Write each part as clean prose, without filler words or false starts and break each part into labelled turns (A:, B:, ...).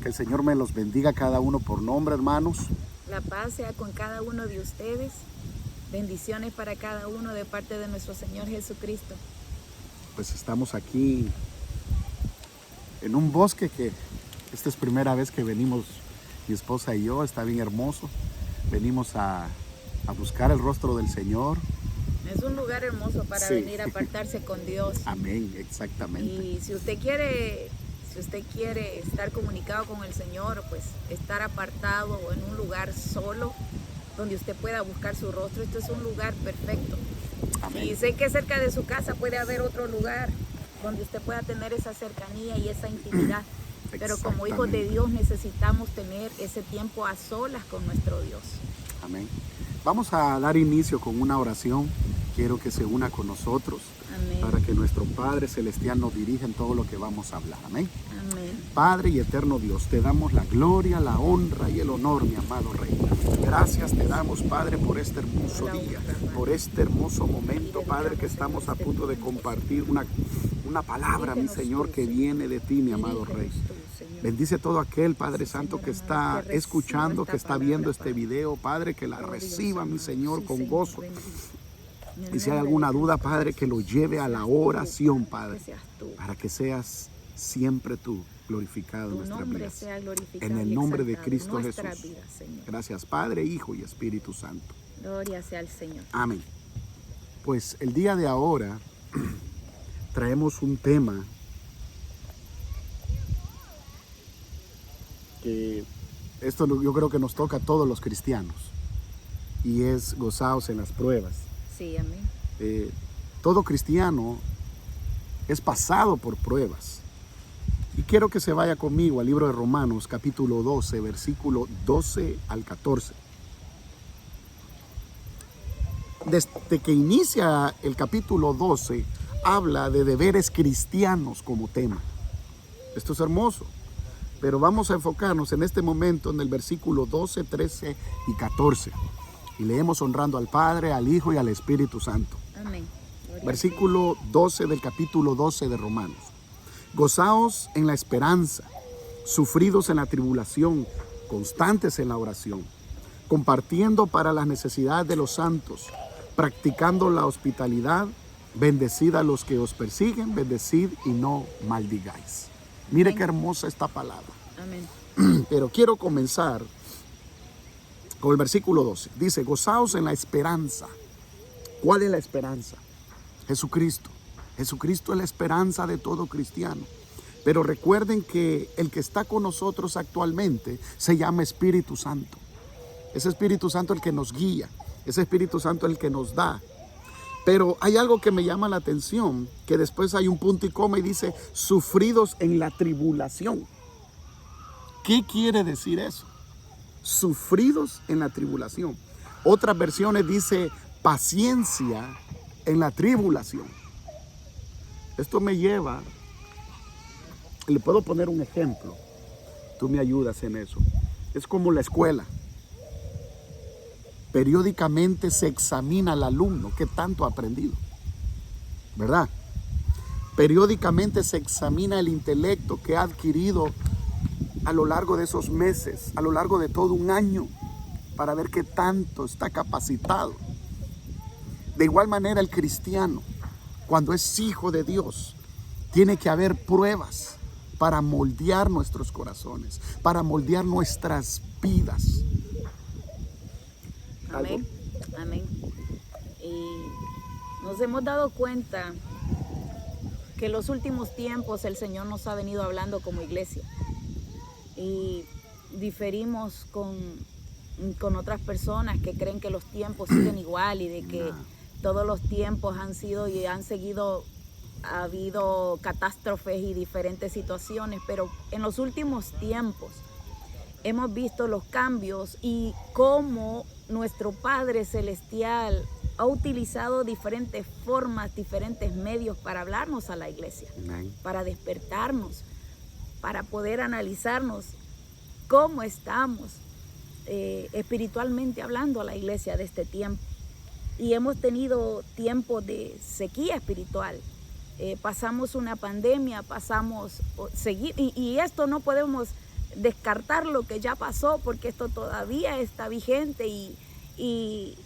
A: Que el Señor me los bendiga a cada uno por nombre, hermanos.
B: La paz sea con cada uno de ustedes. Bendiciones para cada uno de parte de nuestro Señor Jesucristo.
A: Pues estamos aquí en un bosque que esta es primera vez que venimos, mi esposa y yo, está bien hermoso. Venimos a buscar el rostro del Señor.
B: Es un lugar hermoso para
A: Sí.
B: venir a apartarse con Dios.
A: Amén, exactamente.
B: Y si usted quiere estar comunicado con el Señor, pues estar apartado o en un lugar solo donde usted pueda buscar su rostro, este es un lugar perfecto.
A: Amén.
B: Y sé que cerca de su casa puede haber otro lugar donde usted pueda tener esa cercanía y esa intimidad. Pero como hijos de Dios necesitamos tener ese tiempo a solas con nuestro Dios.
A: Amén. Vamos a dar inicio con una oración. Quiero que se una con nosotros.
B: Amén.
A: Para que nuestro Padre Celestial nos dirija en todo lo que vamos a hablar. Amén.
B: Amén.
A: Padre y eterno Dios, te damos la gloria, la honra y el honor, mi amado Rey. Gracias te damos, Padre, por este hermoso día, por este hermoso momento, Padre, que estamos a punto de compartir una palabra, mi Señor, que viene de ti, mi amado Rey. Bendice todo aquel, Padre Santo, que está escuchando, que está viendo este video, Padre, que la reciba, mi Señor, con gozo. Y si hay alguna duda, Padre, que lo lleve a la oración, Padre, para que seas siempre tú glorificado en nuestra vida. En el nombre de Cristo Jesús. Gracias, Padre, Hijo y Espíritu Santo.
B: Gloria sea al Señor.
A: Amén. Pues el día de ahora traemos un tema que esto yo creo que nos toca a todos los cristianos, y es gozaos en las pruebas.
B: Sí, amén.
A: Todo cristiano es pasado por pruebas. Y quiero que se vaya conmigo al libro de Romanos, capítulo 12, versículo 12 al 14. Desde que inicia el capítulo 12, habla de deberes cristianos como tema. Esto es hermoso. Pero vamos a enfocarnos en este momento en el versículo 12, 13 y 14. Y leemos honrando al Padre, al Hijo y al Espíritu Santo.
B: Amén.
A: Versículo 12 del capítulo 12 de Romanos. Gozaos en la esperanza, sufridos en la tribulación, constantes en la oración, compartiendo para las necesidades de los santos, practicando la hospitalidad, bendecid a los que os persiguen, bendecid y no maldigáis. Mire qué hermosa esta palabra.
B: Amén.
A: Pero quiero comenzar con el versículo 12. Dice, gozaos en la esperanza. ¿Cuál es la esperanza? Jesucristo. Jesucristo es la esperanza de todo cristiano. Pero recuerden que el que está con nosotros actualmente se llama Espíritu Santo. Ese Espíritu Santo es el que nos guía. Ese Espíritu Santo es el que nos da. Pero hay algo que me llama la atención, que después hay un punto y coma y dice, sufridos en la tribulación. ¿Qué quiere decir eso? Sufridos en la tribulación. Otras versiones dice, paciencia en la tribulación. Esto me lleva, le puedo poner un ejemplo, tú me ayudas en eso. Es como la escuela. Periódicamente se examina al alumno qué tanto ha aprendido, ¿verdad? Periódicamente se examina el intelecto que ha adquirido a lo largo de esos meses, a lo largo de todo un año, para ver qué tanto está capacitado. De igual manera el cristiano, cuando es hijo de Dios, tiene que haber pruebas para moldear nuestros corazones, para moldear nuestras vidas.
B: Amén. Amén. Y nos hemos dado cuenta que en los últimos tiempos el Señor nos ha venido hablando como iglesia. Y diferimos con otras personas que creen que los tiempos siguen igual y de que todos los tiempos han sido y han seguido, ha habido catástrofes y diferentes situaciones, pero en los últimos tiempos hemos visto los cambios y cómo nuestro Padre Celestial ha utilizado diferentes formas, diferentes medios para hablarnos a la iglesia, para despertarnos, para poder analizarnos cómo estamos espiritualmente hablando a la iglesia de este tiempo. Y hemos tenido tiempos de sequía espiritual, pasamos una pandemia, y esto no podemos descartar lo que ya pasó, porque esto todavía está vigente y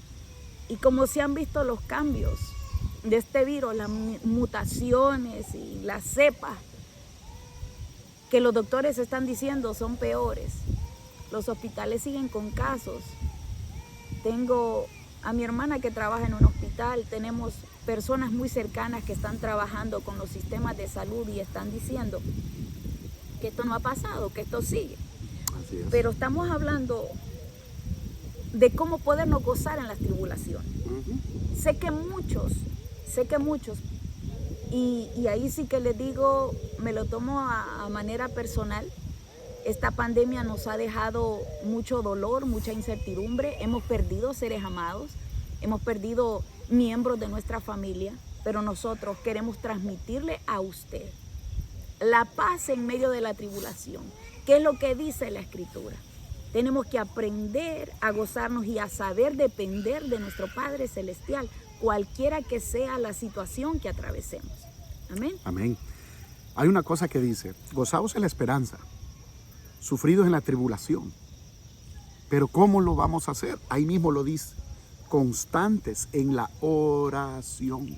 B: como se han visto los cambios de este virus, las mutaciones y las cepas que los doctores están diciendo son peores. Los hospitales siguen con casos. Tengo a mi hermana que trabaja en un hospital, tenemos personas muy cercanas que están trabajando con los sistemas de salud y están diciendo que esto no ha pasado, que esto sigue.
A: Así es.
B: Pero estamos hablando de cómo podernos gozar en las tribulaciones. Sé que muchos, y ahí sí que les digo, me lo tomo a manera personal. Esta pandemia nos ha dejado mucho dolor, mucha incertidumbre. Hemos perdido seres amados, hemos perdido miembros de nuestra familia, pero nosotros queremos transmitirle a usted la paz en medio de la tribulación. ¿Qué es lo que dice la Escritura? Tenemos que aprender a gozarnos y a saber depender de nuestro Padre Celestial, cualquiera que sea la situación que atravesemos. Amén.
A: Amén. Hay una cosa que dice, gozaos en la esperanza, sufridos en la tribulación. Pero ¿cómo lo vamos a hacer? Ahí mismo lo dice, constantes en la oración.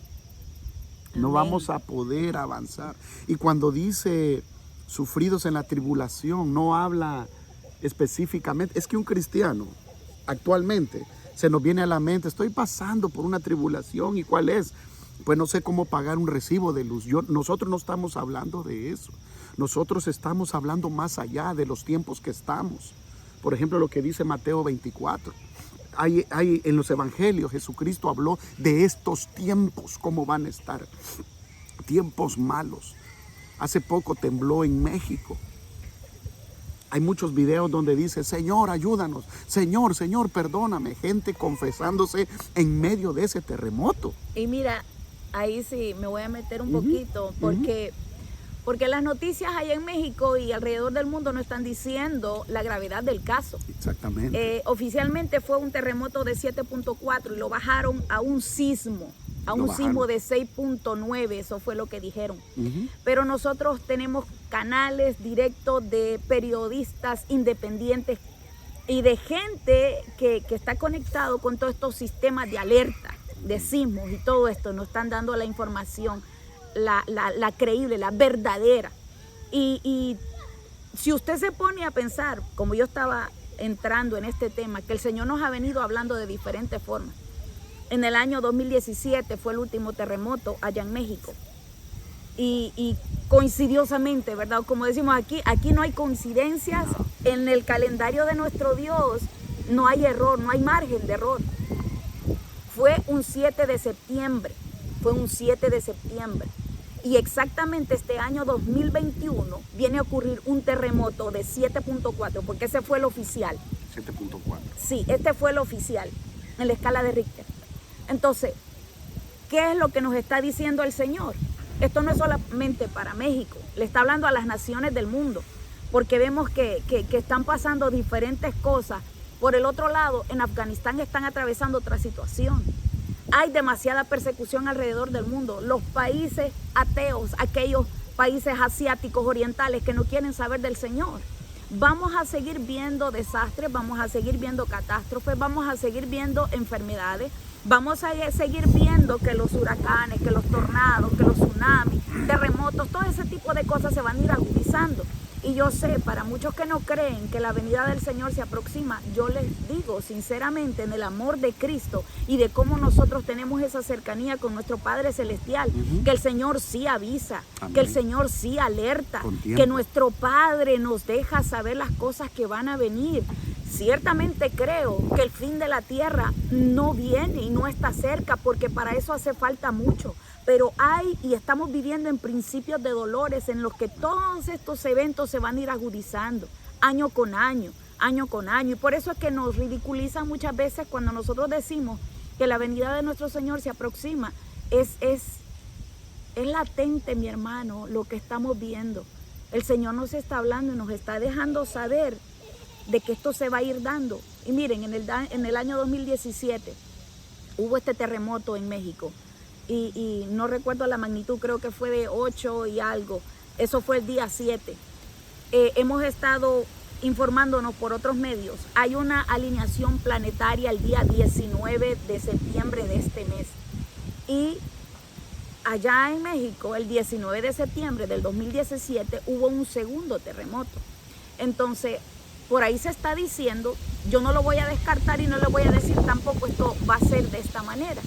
A: No vamos a poder avanzar. Y cuando dice sufridos en la tribulación, no habla específicamente. Es que un cristiano actualmente se nos viene a la mente, estoy pasando por una tribulación. ¿Y cuál es? Pues no sé cómo pagar un recibo de luz. Nosotros no estamos hablando de eso. Nosotros estamos hablando más allá de los tiempos que estamos. Por ejemplo, lo que dice Mateo 24. En los evangelios Jesucristo habló de estos tiempos, cómo van a estar. Tiempos malos. Hace poco tembló en México. Hay muchos videos donde dice, Señor, ayúdanos. Señor, Señor, perdóname. Gente confesándose en medio de ese terremoto.
B: Y mira, ahí sí me voy a meter un poquito, porque las noticias allá en México y alrededor del mundo no están diciendo la gravedad del caso.
A: Exactamente.
B: Oficialmente fue un terremoto de 7.4 y lo bajaron a un sismo. Sismo de 6.9, eso fue lo que dijeron. Pero nosotros tenemos canales directos de periodistas independientes y de gente que está conectado con todos estos sistemas de alerta, de sismos y todo esto. Nos están dando la información, la creíble, la verdadera. Y si usted se pone a pensar, como yo estaba entrando en este tema, que el Señor nos ha venido hablando de diferentes formas. En el año 2017 fue el último terremoto allá en México. Y coincidiosamente, ¿verdad? Como decimos aquí no hay coincidencias. En el calendario de nuestro Dios no hay error, no hay margen de error. Fue un 7 de septiembre. Y exactamente este año 2021 viene a ocurrir un terremoto de 7.4, porque ese fue el oficial.
A: 7.4.
B: Sí, este fue el oficial en la escala de Richter. Entonces, ¿qué es lo que nos está diciendo el Señor? Esto no es solamente para México, le está hablando a las naciones del mundo, porque vemos que están pasando diferentes cosas. Por el otro lado, en Afganistán están atravesando otra situación. Hay demasiada persecución alrededor del mundo. Los países ateos, aquellos países asiáticos, orientales que no quieren saber del Señor. Vamos a seguir viendo desastres, vamos a seguir viendo catástrofes, vamos a seguir viendo enfermedades, vamos a seguir viendo que los huracanes, que los tornados, que los tsunamis, terremotos, todo ese tipo de cosas se van a ir agudizando. Y yo sé, para muchos que no creen que la venida del Señor se aproxima, yo les digo sinceramente, en el amor de Cristo y de cómo nosotros tenemos esa cercanía con nuestro Padre Celestial, que el Señor sí avisa, que el Señor sí alerta, que nuestro Padre nos deja saber las cosas que van a venir. Ciertamente creo que el fin de la tierra no viene y no está cerca, porque para eso hace falta mucho. Pero hay y estamos viviendo en principios de dolores en los que todos estos eventos se van a ir agudizando año con año, año con año. Y por eso es que nos ridiculizan muchas veces cuando nosotros decimos que la venida de nuestro Señor se aproxima. Es latente, mi hermano, lo que estamos viendo. El Señor nos está hablando y nos está dejando saber de que esto se va a ir dando. Y miren, en el año 2017 hubo este terremoto en México. y no recuerdo la magnitud, creo que fue de 8 y algo. Eso fue el día 7. Hemos estado informándonos por otros medios. Hay una alineación planetaria el día 19 de septiembre de este mes. Y allá en México, el 19 de septiembre del 2017, hubo un segundo terremoto. Entonces, por ahí se está diciendo, yo no lo voy a descartar y no le voy a decir tampoco esto va a ser de esta manera.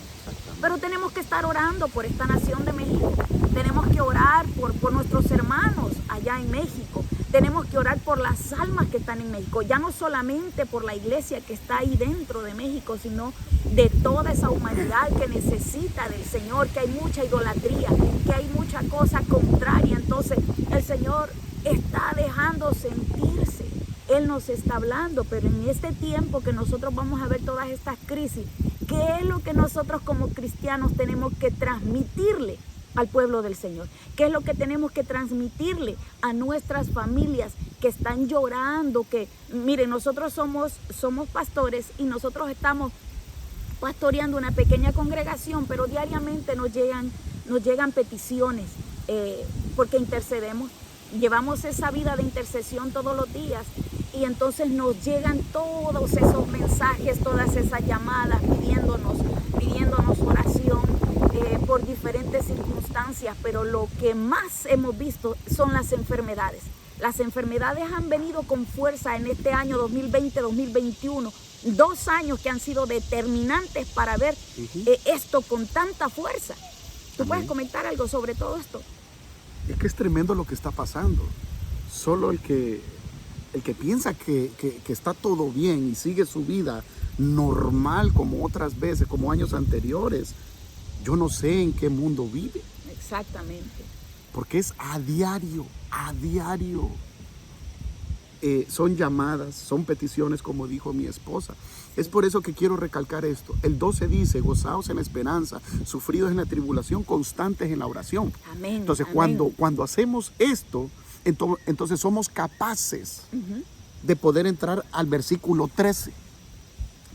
B: Pero tenemos que estar orando por esta nación de México. Tenemos que orar por nuestros hermanos allá en México. Tenemos que orar por las almas que están en México. Ya no solamente por la iglesia que está ahí dentro de México, sino de toda esa humanidad que necesita del Señor, que hay mucha idolatría, que hay mucha cosa contraria. Entonces el Señor está dejando sentirse. Él nos está hablando, pero en este tiempo que nosotros vamos a ver todas estas crisis, ¿qué es lo que nosotros como cristianos tenemos que transmitirle al pueblo del Señor? ¿Qué es lo que tenemos que transmitirle a nuestras familias que están llorando? Que, miren, nosotros somos pastores y nosotros estamos pastoreando una pequeña congregación, pero diariamente nos llegan peticiones porque intercedemos. Llevamos esa vida de intercesión todos los días y entonces nos llegan todos esos mensajes, todas esas llamadas pidiéndonos oración por diferentes circunstancias, pero lo que más hemos visto son las enfermedades. Las enfermedades han venido con fuerza en este año 2020-2021, 2 años que han sido determinantes para ver esto con tanta fuerza. ¿Tú puedes comentar algo sobre todo esto?
A: Es que es tremendo lo que está pasando. Solo el que piensa que está todo bien y sigue su vida normal como otras veces, como años anteriores, yo no sé en qué mundo vive.
B: Exactamente.
A: Porque es a diario, a diario. Son llamadas, son peticiones, como dijo mi esposa. Es por eso que quiero recalcar esto. El 12 dice, gozaos en la esperanza, sufridos en la tribulación, constantes en la oración.
B: Amén.
A: Entonces,
B: amén.
A: cuando hacemos esto, entonces somos capaces de poder entrar al versículo 13.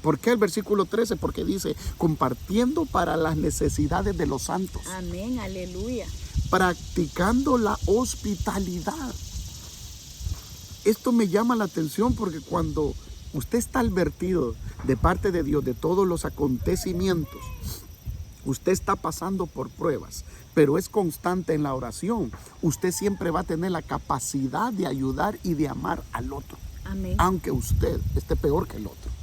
A: ¿Por qué el versículo 13? Porque dice, compartiendo para las necesidades de los santos.
B: Amén, aleluya.
A: Practicando la hospitalidad. Esto me llama la atención porque cuando usted está advertido de parte de Dios de todos los acontecimientos, usted está pasando por pruebas, pero es constante en la oración, usted siempre va a tener la capacidad de ayudar y de amar al otro.
B: Amén.
A: Aunque usted esté peor que el otro.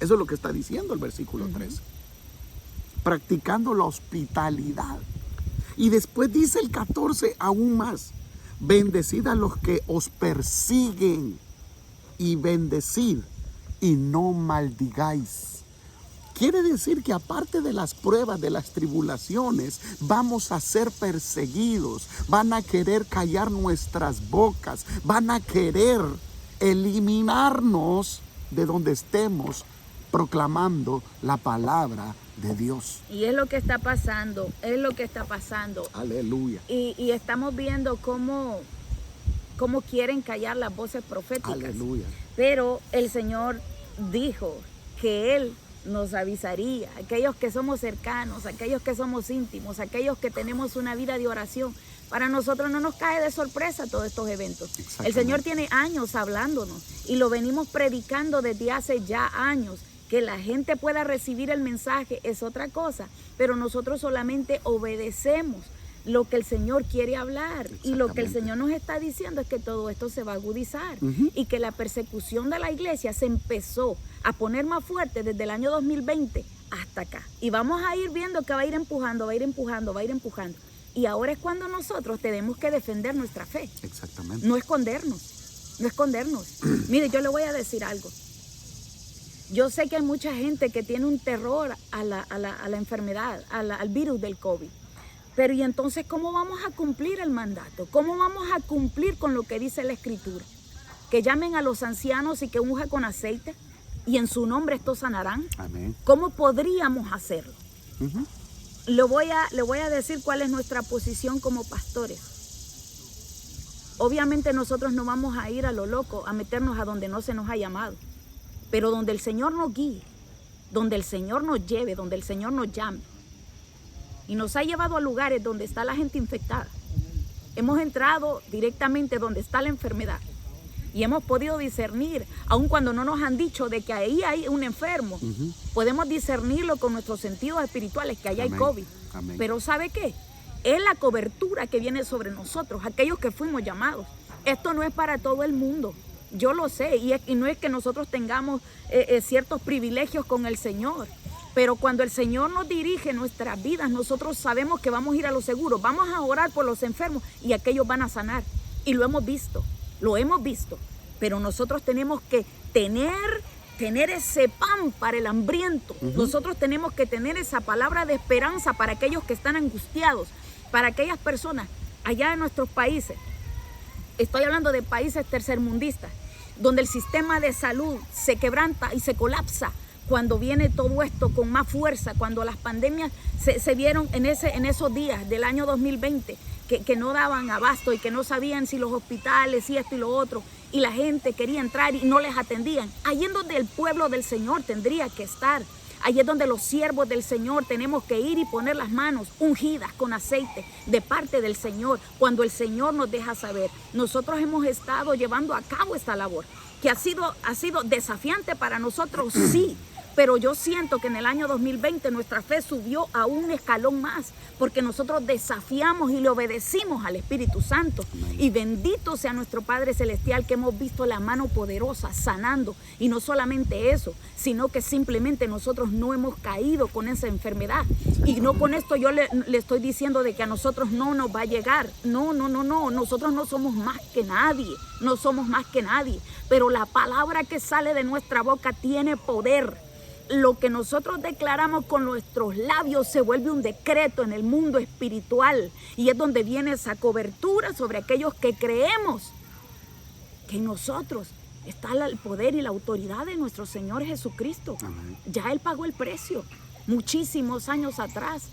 A: Eso es lo que está diciendo el versículo 13. Practicando la hospitalidad. Y después dice el 14 aún más. Bendecid a los que os persiguen y bendecid y no maldigáis. Quiere decir que aparte de las pruebas, de las tribulaciones, vamos a ser perseguidos. Van a querer callar nuestras bocas. Van a querer eliminarnos de donde estemos proclamando la palabra de Dios.
B: Y es lo que está pasando, es lo que está pasando.
A: Aleluya.
B: Y estamos viendo cómo quieren callar las voces proféticas.
A: Aleluya.
B: Pero el Señor dijo que Él nos avisaría, aquellos que somos cercanos, aquellos que somos íntimos, aquellos que tenemos una vida de oración. Para nosotros no nos cae de sorpresa todos estos eventos. El Señor tiene años hablándonos y lo venimos predicando desde hace ya años. Que la gente pueda recibir el mensaje es otra cosa, pero nosotros solamente obedecemos lo que el Señor quiere hablar. Y lo que el Señor nos está diciendo es que todo esto se va a agudizar y que la persecución de la iglesia se empezó a poner más fuerte desde el año 2020 hasta acá. Y vamos a ir viendo que va a ir empujando, va a ir empujando, va a ir empujando. Y ahora es cuando nosotros tenemos que defender nuestra fe.
A: Exactamente.
B: No escondernos, no escondernos. Mire, yo le voy a decir algo. Yo sé que hay mucha gente que tiene un terror a la enfermedad, al virus del COVID. Pero ¿y entonces cómo vamos a cumplir el mandato? ¿Cómo vamos a cumplir con lo que dice la Escritura? Que llamen a los ancianos y que unja con aceite y en su nombre estos sanarán.
A: Amén.
B: ¿Cómo podríamos hacerlo? Le voy a decir cuál es nuestra posición como pastores. Obviamente nosotros no vamos a ir a lo loco, a meternos a donde no se nos ha llamado. Pero donde el Señor nos guíe, donde el Señor nos lleve, donde el Señor nos llame, y nos ha llevado a lugares donde está la gente infectada. Hemos entrado directamente donde está la enfermedad y hemos podido discernir, aun cuando no nos han dicho de que ahí hay un enfermo, podemos discernirlo con nuestros sentidos espirituales, que ahí hay COVID.
A: Amén.
B: Pero ¿sabe qué? Es la cobertura que viene sobre nosotros, aquellos que fuimos llamados. Esto no es para todo el mundo, yo lo sé, y no es que nosotros tengamos ciertos privilegios con el Señor. Pero cuando el Señor nos dirige nuestras vidas, nosotros sabemos que vamos a ir a lo seguro. Vamos a orar por los enfermos y aquellos van a sanar. Y lo hemos visto. Pero nosotros tenemos que tener ese pan para el hambriento. Nosotros tenemos que tener esa palabra de esperanza para aquellos que están angustiados, para aquellas personas allá en nuestros países. Estoy hablando de países tercermundistas, donde el sistema de salud se quebranta y se colapsa. Cuando viene todo esto con más fuerza, cuando las pandemias se vieron en esos días del año 2020, que no daban abasto y que no sabían si los hospitales y esto y lo otro, y la gente quería entrar y no les atendían. Ahí es donde el pueblo del Señor tendría que estar. Ahí es donde los siervos del Señor tenemos que ir y poner las manos ungidas con aceite de parte del Señor, cuando el Señor nos deja saber. Nosotros hemos estado llevando a cabo esta labor, que ha sido desafiante para nosotros, sí. Pero yo siento que en el año 2020 nuestra fe subió a un escalón más, porque nosotros desafiamos y le obedecimos al Espíritu Santo. Y bendito sea nuestro Padre Celestial, que hemos visto la mano poderosa sanando. Y no solamente eso, sino que simplemente nosotros no hemos caído con esa enfermedad. Y no con esto yo le estoy diciendo de que a nosotros no nos va a llegar. No. Nosotros no somos más que nadie. No somos más que nadie. Pero la palabra que sale de nuestra boca tiene poder. Lo que nosotros declaramos con nuestros labios se vuelve un decreto en el mundo espiritual, y es donde viene esa cobertura sobre aquellos que creemos que en nosotros está el poder y la autoridad de nuestro Señor Jesucristo.
A: Amén.
B: Ya Él pagó el precio muchísimos años atrás.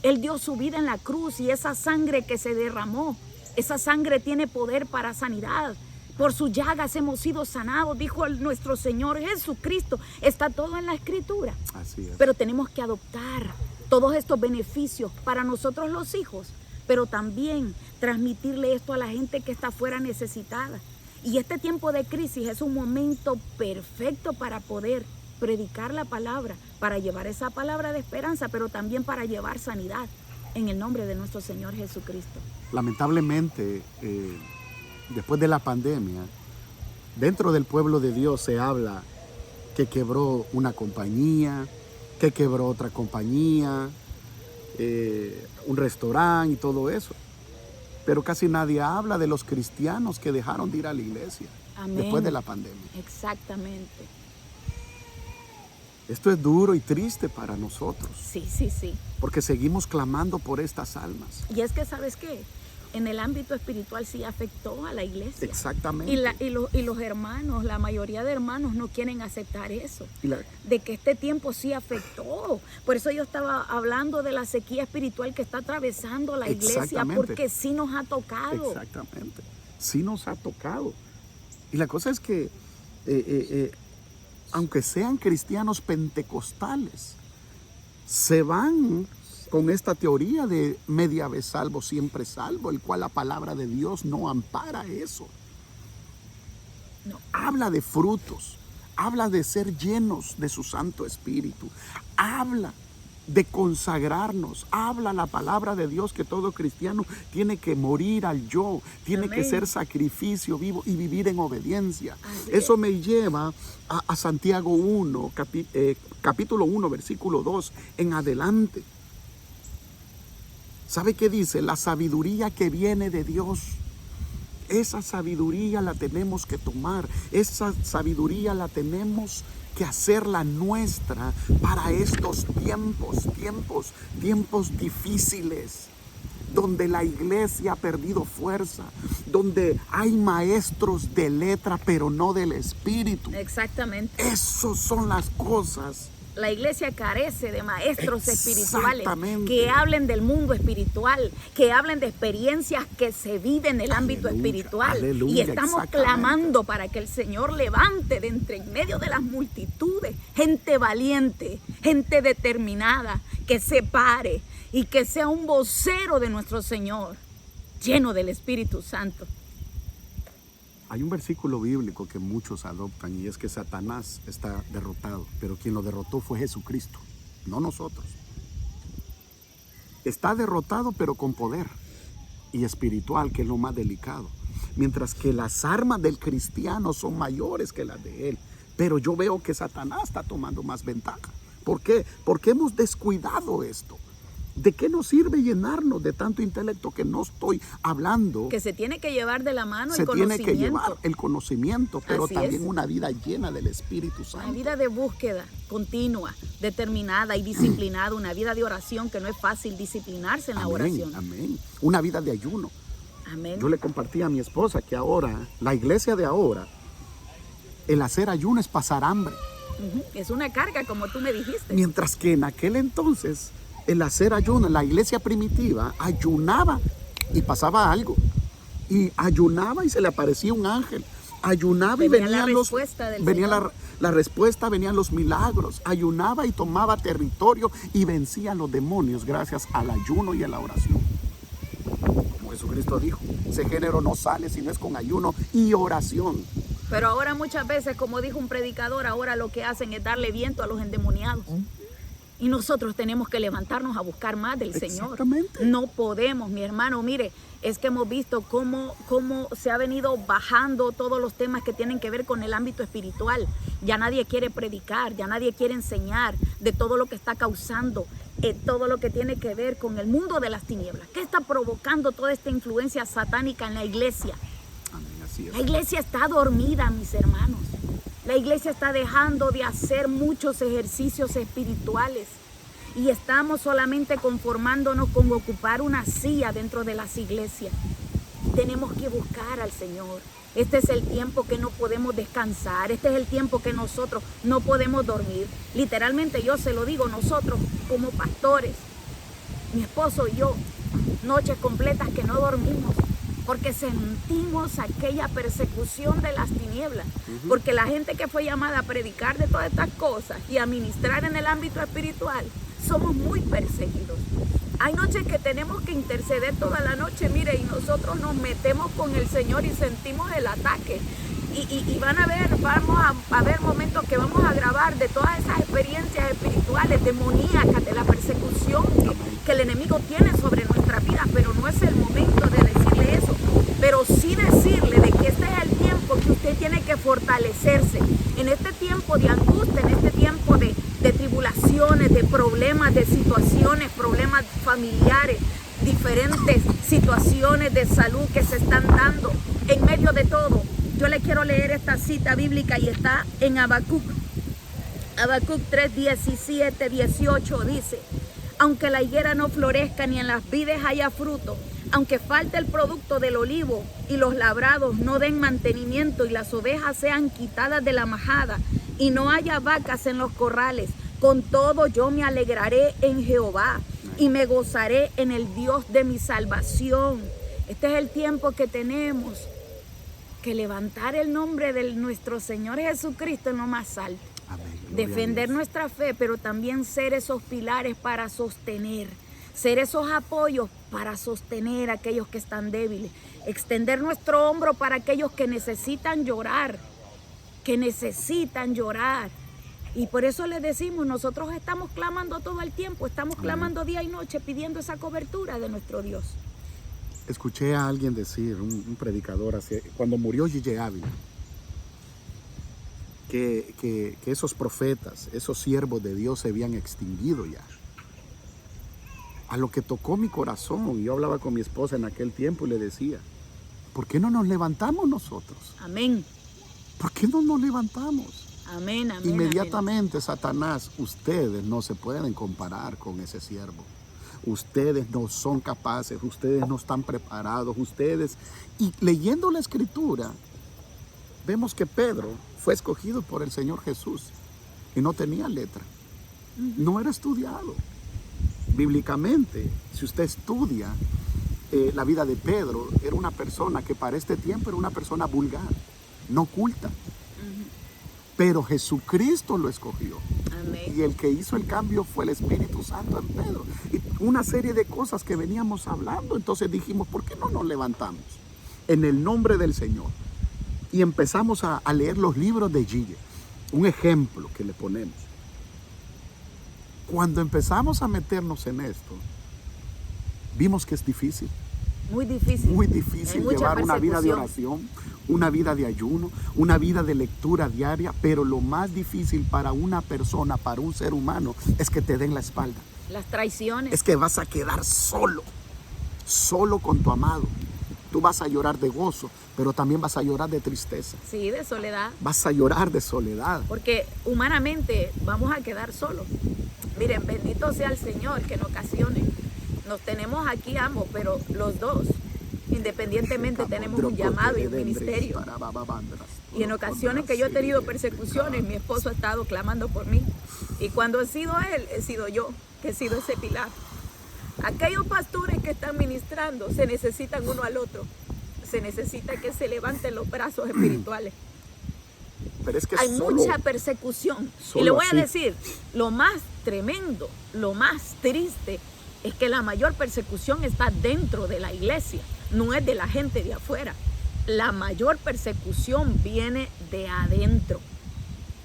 B: Él dio su vida en la cruz, y esa sangre que se derramó, esa sangre tiene poder para sanidad. Por sus llagas hemos sido sanados, dijo nuestro Señor Jesucristo. Está todo en la Escritura.
A: Así es.
B: Pero tenemos que adoptar todos estos beneficios para nosotros los hijos, pero también transmitirle esto a la gente que está afuera necesitada. Y este tiempo de crisis es un momento perfecto para poder predicar la palabra, para llevar esa palabra de esperanza, pero también para llevar sanidad en el nombre de nuestro Señor Jesucristo.
A: Lamentablemente, después de la pandemia, dentro del pueblo de Dios se habla que quebró una compañía, que quebró otra compañía, un restaurante y todo eso. Pero casi nadie habla de los cristianos que dejaron de ir a la iglesia.
B: Amén.
A: Después de la pandemia.
B: Exactamente.
A: Esto es duro y triste para nosotros,
B: Sí.
A: porque seguimos clamando por estas almas.
B: Y es que, ¿sabes qué? En el ámbito espiritual sí afectó a la iglesia.
A: Exactamente.
B: Y los hermanos, la mayoría de hermanos no quieren aceptar eso, de que este tiempo sí afectó. Por eso yo estaba hablando de la sequía espiritual que está atravesando la iglesia, porque sí nos ha tocado.
A: Exactamente. Sí nos ha tocado. Y la cosa es que, aunque sean cristianos pentecostales, se van con esta teoría de media vez salvo, siempre salvo, el cual la palabra de Dios no ampara eso.
B: No.
A: Habla de frutos, habla de ser llenos de su Santo Espíritu, habla de consagrarnos, habla la palabra de Dios que todo cristiano tiene que morir al yo, tiene
B: Amén.
A: que ser sacrificio vivo y vivir en obediencia.
B: Así
A: Eso
B: es.
A: me lleva a Santiago 1, capítulo 1, versículo 2 en adelante. ¿Sabe qué dice? La sabiduría que viene de Dios. Esa sabiduría la tenemos que tomar. Esa sabiduría la tenemos que hacerla nuestra para estos tiempos difíciles, donde la iglesia ha perdido fuerza, donde hay maestros de letra pero no del espíritu.
B: Exactamente.
A: Esas son las cosas
B: La iglesia carece de maestros espirituales
A: Exactamente.
B: que hablen del mundo espiritual, que hablen de experiencias que se viven en el ámbito
A: Aleluya,
B: espiritual.
A: aleluya,
B: Y estamos
A: exactamente.
B: clamando para que el Señor levante de entre en medio de las multitudes gente valiente, gente determinada, que se pare y que sea un vocero de nuestro Señor, lleno del Espíritu Santo.
A: Hay un versículo bíblico que muchos adoptan y es que Satanás está derrotado, pero quien lo derrotó fue Jesucristo, no nosotros. Está derrotado pero con poder y espiritual, que es lo más delicado. Mientras que las armas del cristiano son mayores que las de él. Pero yo veo que Satanás está tomando más ventaja. ¿Por qué? Porque hemos descuidado esto. ¿De qué nos sirve llenarnos de tanto intelecto? Que no estoy hablando.
B: Que se tiene que llevar de la mano
A: Se
B: el
A: tiene
B: conocimiento.
A: que llevar el conocimiento, pero
B: Así
A: también
B: es.
A: una vida llena del Espíritu Santo.
B: Una vida de búsqueda continua, determinada y disciplinada, una vida de oración, que no es fácil disciplinarse en la
A: Amén,
B: oración.
A: amén. Una vida de ayuno.
B: Amén.
A: Yo le compartí a mi esposa que ahora, la iglesia de ahora, el hacer ayuno es pasar hambre.
B: Ujú. Es una carga, como tú me dijiste.
A: Mientras que en aquel entonces, el hacer ayuno, la iglesia primitiva ayunaba y pasaba algo. Y ayunaba y se le aparecía un ángel. Ayunaba y
B: Venía la
A: venían los,
B: respuesta del
A: venía
B: Señor.
A: la respuesta, venían los milagros. Ayunaba y tomaba territorio y vencía a los demonios gracias al ayuno y a la oración. Como Jesucristo dijo, ese género no sale si no es con ayuno y oración.
B: Pero ahora muchas veces, como dijo un predicador, ahora lo que hacen es darle viento a los endemoniados. Y nosotros tenemos que levantarnos a buscar más del Señor.
A: Exactamente.
B: No podemos, mi hermano, mire, es que hemos visto cómo se ha venido bajando todos los temas que tienen que ver con el ámbito espiritual. Ya nadie quiere predicar, ya nadie quiere enseñar de todo lo que está causando, todo lo que tiene que ver con el mundo de las tinieblas. ¿Qué está provocando toda esta influencia satánica en la iglesia?
A: Amén, así es.
B: La iglesia está dormida, mis hermanos. La iglesia está dejando de hacer muchos ejercicios espirituales y estamos solamente conformándonos con ocupar una silla dentro de las iglesias. Tenemos que buscar al Señor. Este es el tiempo que no podemos descansar. Este es el tiempo que nosotros no podemos dormir. Literalmente yo se lo digo, nosotros como pastores, mi esposo y yo, noches completas que no dormimos, porque sentimos aquella persecución de las tinieblas, porque la gente que fue llamada a predicar de todas estas cosas y a ministrar en el ámbito espiritual, somos muy perseguidos. Hay noches que tenemos que interceder toda la noche, mire, y nosotros nos metemos con el Señor y sentimos el ataque. Y vamos a ver momentos que vamos a grabar de todas esas experiencias espirituales, demoníacas, de la persecución que el enemigo tiene sobre nuestra vida, pero no es el momento de decirle eso, pero sí decirle de que este es el tiempo que usted tiene que fortalecerse, en este tiempo de angustia, en este tiempo de tribulaciones, de problemas, de situaciones, problemas familiares, diferentes situaciones de salud que se están dando en medio de todo. Yo le quiero leer esta cita bíblica y está en Habacuc. Habacuc 3, 17, 18 dice: aunque la higuera no florezca ni en las vides haya fruto, aunque falte el producto del olivo y los labrados no den mantenimiento y las ovejas sean quitadas de la majada y no haya vacas en los corrales, con todo yo me alegraré en Jehová y me gozaré en el Dios de mi salvación. Este es el tiempo que tenemos que levantar el nombre de nuestro Señor Jesucristo en lo más alto.
A: Amén, gloria a
B: Defender
A: Dios.
B: nuestra fe, pero también ser esos pilares para sostener, ser esos apoyos para sostener a aquellos que están débiles, extender nuestro hombro para aquellos que necesitan llorar, Y por eso les decimos, nosotros estamos clamando todo el tiempo, estamos clamando día y noche, pidiendo esa cobertura de nuestro Dios.
A: Escuché a alguien decir, un predicador, cuando murió Gigi Ávila, que esos profetas, esos siervos de Dios se habían extinguido ya. A lo que tocó mi corazón, yo hablaba con mi esposa en aquel tiempo y le decía, ¿por qué no nos levantamos nosotros?
B: Amén.
A: ¿Por qué no nos levantamos?
B: Amén, amén.
A: Inmediatamente, Satanás, ustedes no se pueden comparar con ese siervo. Ustedes no son capaces, ustedes no están preparados, ustedes... Y leyendo la Escritura, vemos que Pedro fue escogido por el Señor Jesús y no tenía letra. no era estudiado. Bíblicamente, si usted estudia la vida de Pedro, era una persona que para este tiempo era una persona vulgar, no culta. Pero Jesucristo lo escogió.
B: Amén.
A: Y el que hizo el cambio fue el Espíritu Santo en Pedro. Y una serie de cosas que veníamos hablando. Entonces dijimos, ¿por qué no nos levantamos en el nombre del Señor? Y empezamos a leer los libros de Gille. Un ejemplo que le ponemos. Cuando empezamos a meternos en esto, vimos que es difícil.
B: Muy difícil.
A: Muy difícil llevar una vida de oración, una vida de ayuno, una vida de lectura diaria, pero lo más difícil para una persona, para un ser humano, es que te den la espalda.
B: Las traiciones.
A: Es que vas a quedar solo con tu amado. Tú vas a llorar de gozo, pero también vas a llorar de tristeza.
B: Sí, de soledad.
A: Vas a llorar de soledad.
B: Porque humanamente vamos a quedar solos. Miren, bendito sea el Señor que en ocasiones nos tenemos aquí ambos, pero los dos, independientemente, tenemos un llamado y un ministerio. Y en ocasiones que yo he tenido persecuciones, mi esposo ha estado clamando por mí. Y cuando he sido él, he sido yo, que he sido ese pilar. Aquellos pastores que están ministrando se necesitan uno al otro. Se necesita que se levanten los brazos espirituales.
A: Pero es que
B: hay mucha persecución. Y le voy a decir, lo más tremendo, lo más triste, es que la mayor persecución está dentro de la iglesia, no es de la gente de afuera. La mayor persecución viene de adentro.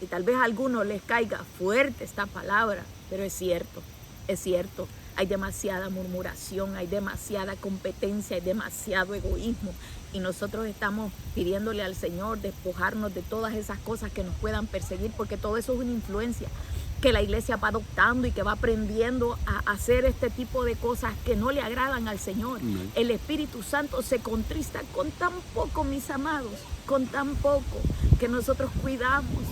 B: Y tal vez a algunos les caiga fuerte esta palabra, pero es cierto, es cierto. Hay demasiada murmuración, hay demasiada competencia, hay demasiado egoísmo. Y nosotros estamos pidiéndole al Señor despojarnos de todas esas cosas que nos puedan perseguir, porque todo eso es una influencia que la iglesia va adoptando y que va aprendiendo a hacer este tipo de cosas que no le agradan al Señor. El Espíritu Santo se contrista con tan poco, mis amados, con tan poco, que nosotros cuidamos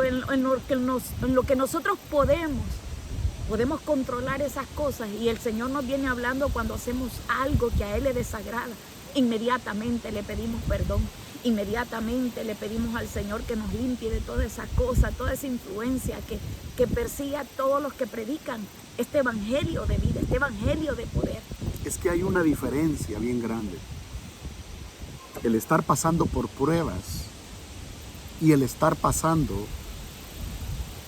B: en lo que nosotros podemos controlar esas cosas, y el Señor nos viene hablando cuando hacemos algo que a Él le desagrada. Inmediatamente le pedimos perdón, inmediatamente le pedimos al Señor que nos limpie de toda esa cosa, toda esa influencia que persigue a todos los que predican este evangelio de vida, este evangelio de poder.
A: Es que hay una diferencia bien grande. El estar pasando por pruebas y el estar pasando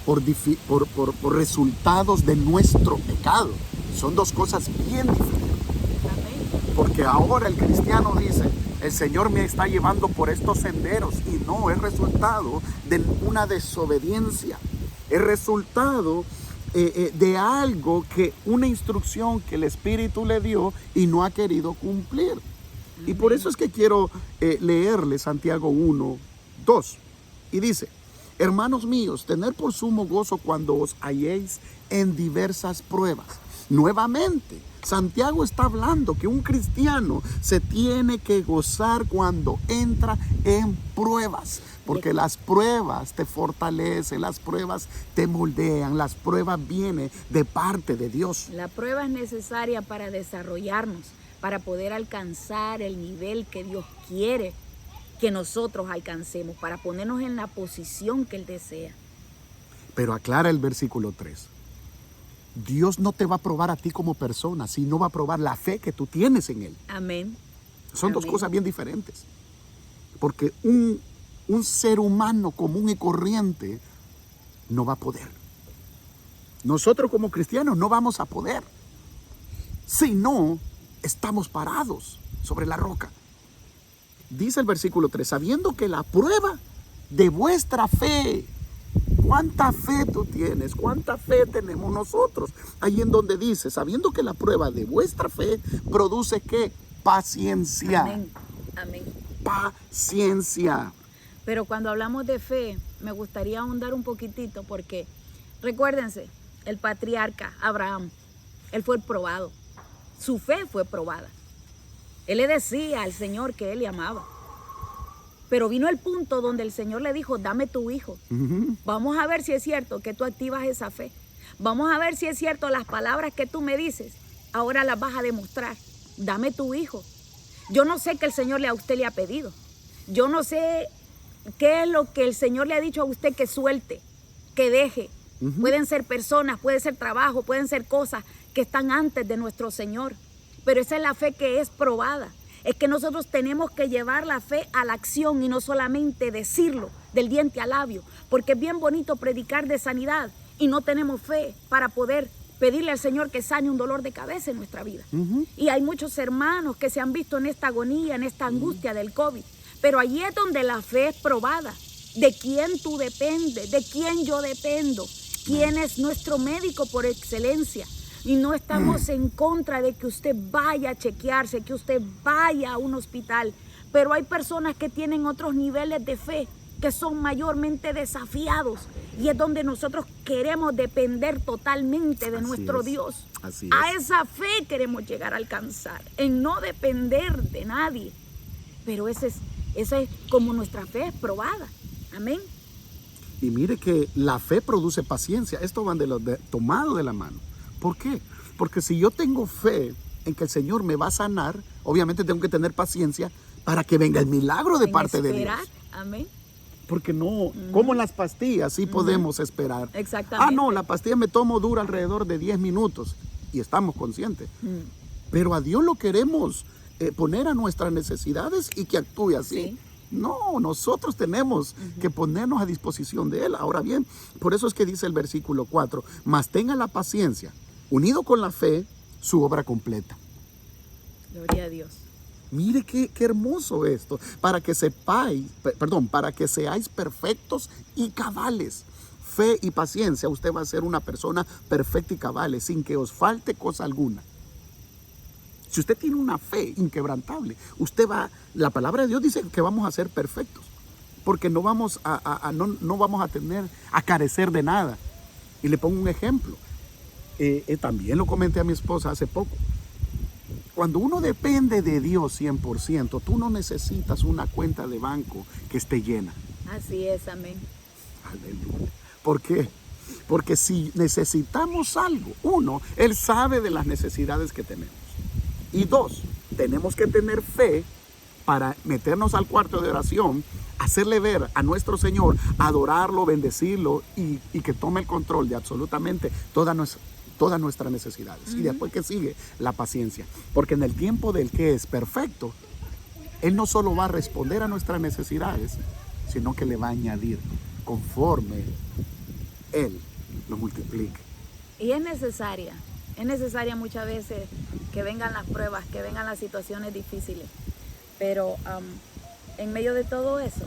A: por resultados de nuestro pecado. Son dos cosas bien diferentes. Porque ahora el cristiano dice, el Señor me está llevando por estos senderos, y no, es resultado de una desobediencia. Es resultado de algo una instrucción que el Espíritu le dio y no ha querido cumplir. Y por eso es que quiero leerle Santiago 1:2. Y dice, hermanos míos, tened por sumo gozo cuando os halléis en diversas pruebas. Nuevamente, Santiago está hablando que un cristiano se tiene que gozar cuando entra en pruebas, porque las pruebas te fortalecen, las pruebas te moldean, las pruebas vienen de parte de Dios.
B: La prueba es necesaria para desarrollarnos, para poder alcanzar el nivel que Dios quiere que nosotros alcancemos, para ponernos en la posición que Él desea.
A: Pero aclara el versículo 3. Dios no te va a probar a ti como persona, sino va a probar la fe que tú tienes en Él.
B: Amén.
A: Son dos cosas bien diferentes. Porque un ser humano común y corriente no va a poder. Nosotros como cristianos no vamos a poder. Si no, estamos parados sobre la roca. Dice el versículo 3, sabiendo que la prueba de vuestra fe. ¿Cuánta fe tú tienes? ¿Cuánta fe tenemos nosotros? Ahí en donde dice, sabiendo que la prueba de vuestra fe produce ¿qué? Paciencia.
B: Amén. Amén.
A: Paciencia.
B: Pero cuando hablamos de fe, me gustaría ahondar un poquitito, porque recuérdense, el patriarca Abraham, él fue probado. Su fe fue probada. Él le decía al Señor que él le amaba. Pero vino el punto donde el Señor le dijo, dame tu hijo. Vamos a ver si es cierto que tú activas esa fe. Vamos a ver si es cierto las palabras que tú me dices. Ahora las vas a demostrar. Dame tu hijo. Yo no sé qué el Señor a usted le ha pedido. Yo no sé qué es lo que el Señor le ha dicho a usted que suelte, que deje, Pueden ser personas, puede ser trabajo, pueden ser cosas que están antes de nuestro Señor. Pero esa es la fe que es probada. Es que nosotros tenemos que llevar la fe a la acción y no solamente decirlo del diente al labio. Porque es bien bonito predicar de sanidad y no tenemos fe para poder pedirle al Señor que sane un dolor de cabeza en nuestra vida. Y hay muchos hermanos que se han visto en esta agonía, en esta angustia del COVID. Pero allí es donde la fe es probada. ¿De quién tú dependes? ¿De quién yo dependo? ¿Quién es nuestro médico por excelencia? Y no estamos en contra de que usted vaya a chequearse, que usted vaya a un hospital. Pero hay personas que tienen otros niveles de fe que son mayormente desafiados. Y es donde nosotros queremos depender totalmente de nuestro Dios.
A: Así
B: A
A: es.
B: esa fe queremos llegar a alcanzar, en no depender de nadie. Pero esa es como nuestra fe es probada. Amén.
A: Y mire que la fe produce paciencia. Esto van tomado de la mano. ¿Por qué? Porque si yo tengo fe en que el Señor me va a sanar, obviamente tengo que tener paciencia para que venga el milagro de parte de Dios.
B: Amén.
A: Porque no, como en las pastillas, sí podemos esperar.
B: Exactamente.
A: Ah, no, la pastilla me tomo dura alrededor de 10 minutos y estamos conscientes. Pero a Dios lo queremos poner a nuestras necesidades y que actúe así.
B: Sí.
A: No, nosotros tenemos que ponernos a disposición de Él. Ahora bien, por eso es que dice el versículo 4, mas tenga la paciencia, unido con la fe, su obra completa.
B: Gloria a Dios.
A: Mire qué hermoso esto, para que seáis perfectos y cabales. Fe y paciencia, usted va a ser una persona perfecta y cabal, sin que os falte cosa alguna. Si usted tiene una fe inquebrantable, la palabra de Dios dice que vamos a ser perfectos, porque no vamos a carecer de nada. Y le pongo un ejemplo. También lo comenté a mi esposa hace poco. Cuando uno depende de Dios 100%, tú no necesitas una cuenta de banco que esté llena.
B: Así es, amén.
A: Aleluya. ¿Por qué? Porque si necesitamos algo, uno, Él sabe de las necesidades que tenemos. Y dos, tenemos que tener fe para meternos al cuarto de oración, hacerle ver a nuestro Señor, adorarlo, bendecirlo y que tome el control de absolutamente todas nuestras necesidades. Y después que sigue la paciencia. Porque en el tiempo del que es perfecto, Él no solo va a responder a nuestras necesidades, sino que le va a añadir conforme Él lo multiplique.
B: Y es necesaria muchas veces que vengan las pruebas, que vengan las situaciones difíciles. Pero en medio de todo eso,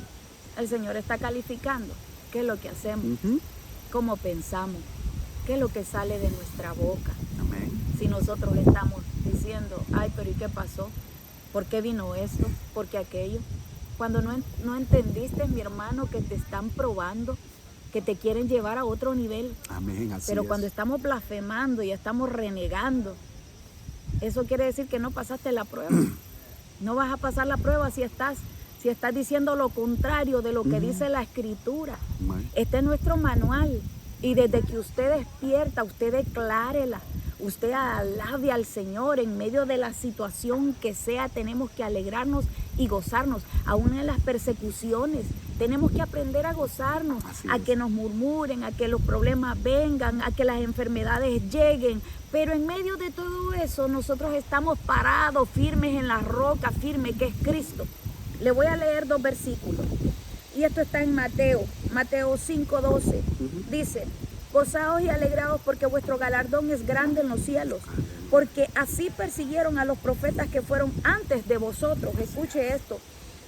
B: el Señor está calificando qué es lo que hacemos, cómo pensamos, qué es lo que sale de nuestra boca.
A: Amén.
B: Si nosotros estamos diciendo, ay, pero ¿y qué pasó? ¿Por qué vino esto? ¿Por qué aquello? Cuando no entendiste, mi hermano, que te están probando, que te quieren llevar a otro nivel.
A: Amén, así
B: Pero
A: es.
B: cuando estamos blasfemando y estamos renegando, eso quiere decir que no pasaste la prueba. No vas a pasar la prueba si estás diciendo lo contrario de lo que dice la Escritura.
A: Amén.
B: Este es nuestro manual. Y desde que usted despierta, usted declárela. Usted alabe al Señor en medio de la situación que sea. Tenemos que alegrarnos y gozarnos. Aún en las persecuciones, tenemos que aprender a gozarnos, a que nos murmuren, a que los problemas vengan, a que las enfermedades lleguen. Pero en medio de todo eso, nosotros estamos parados, firmes en la roca, firme que es Cristo. Le voy a leer 2 versículos. Y esto está en Mateo 5:12. Dice, gozaos y alegraos porque vuestro galardón es grande en los cielos. Porque así persiguieron a los profetas que fueron antes de vosotros. Escuche esto.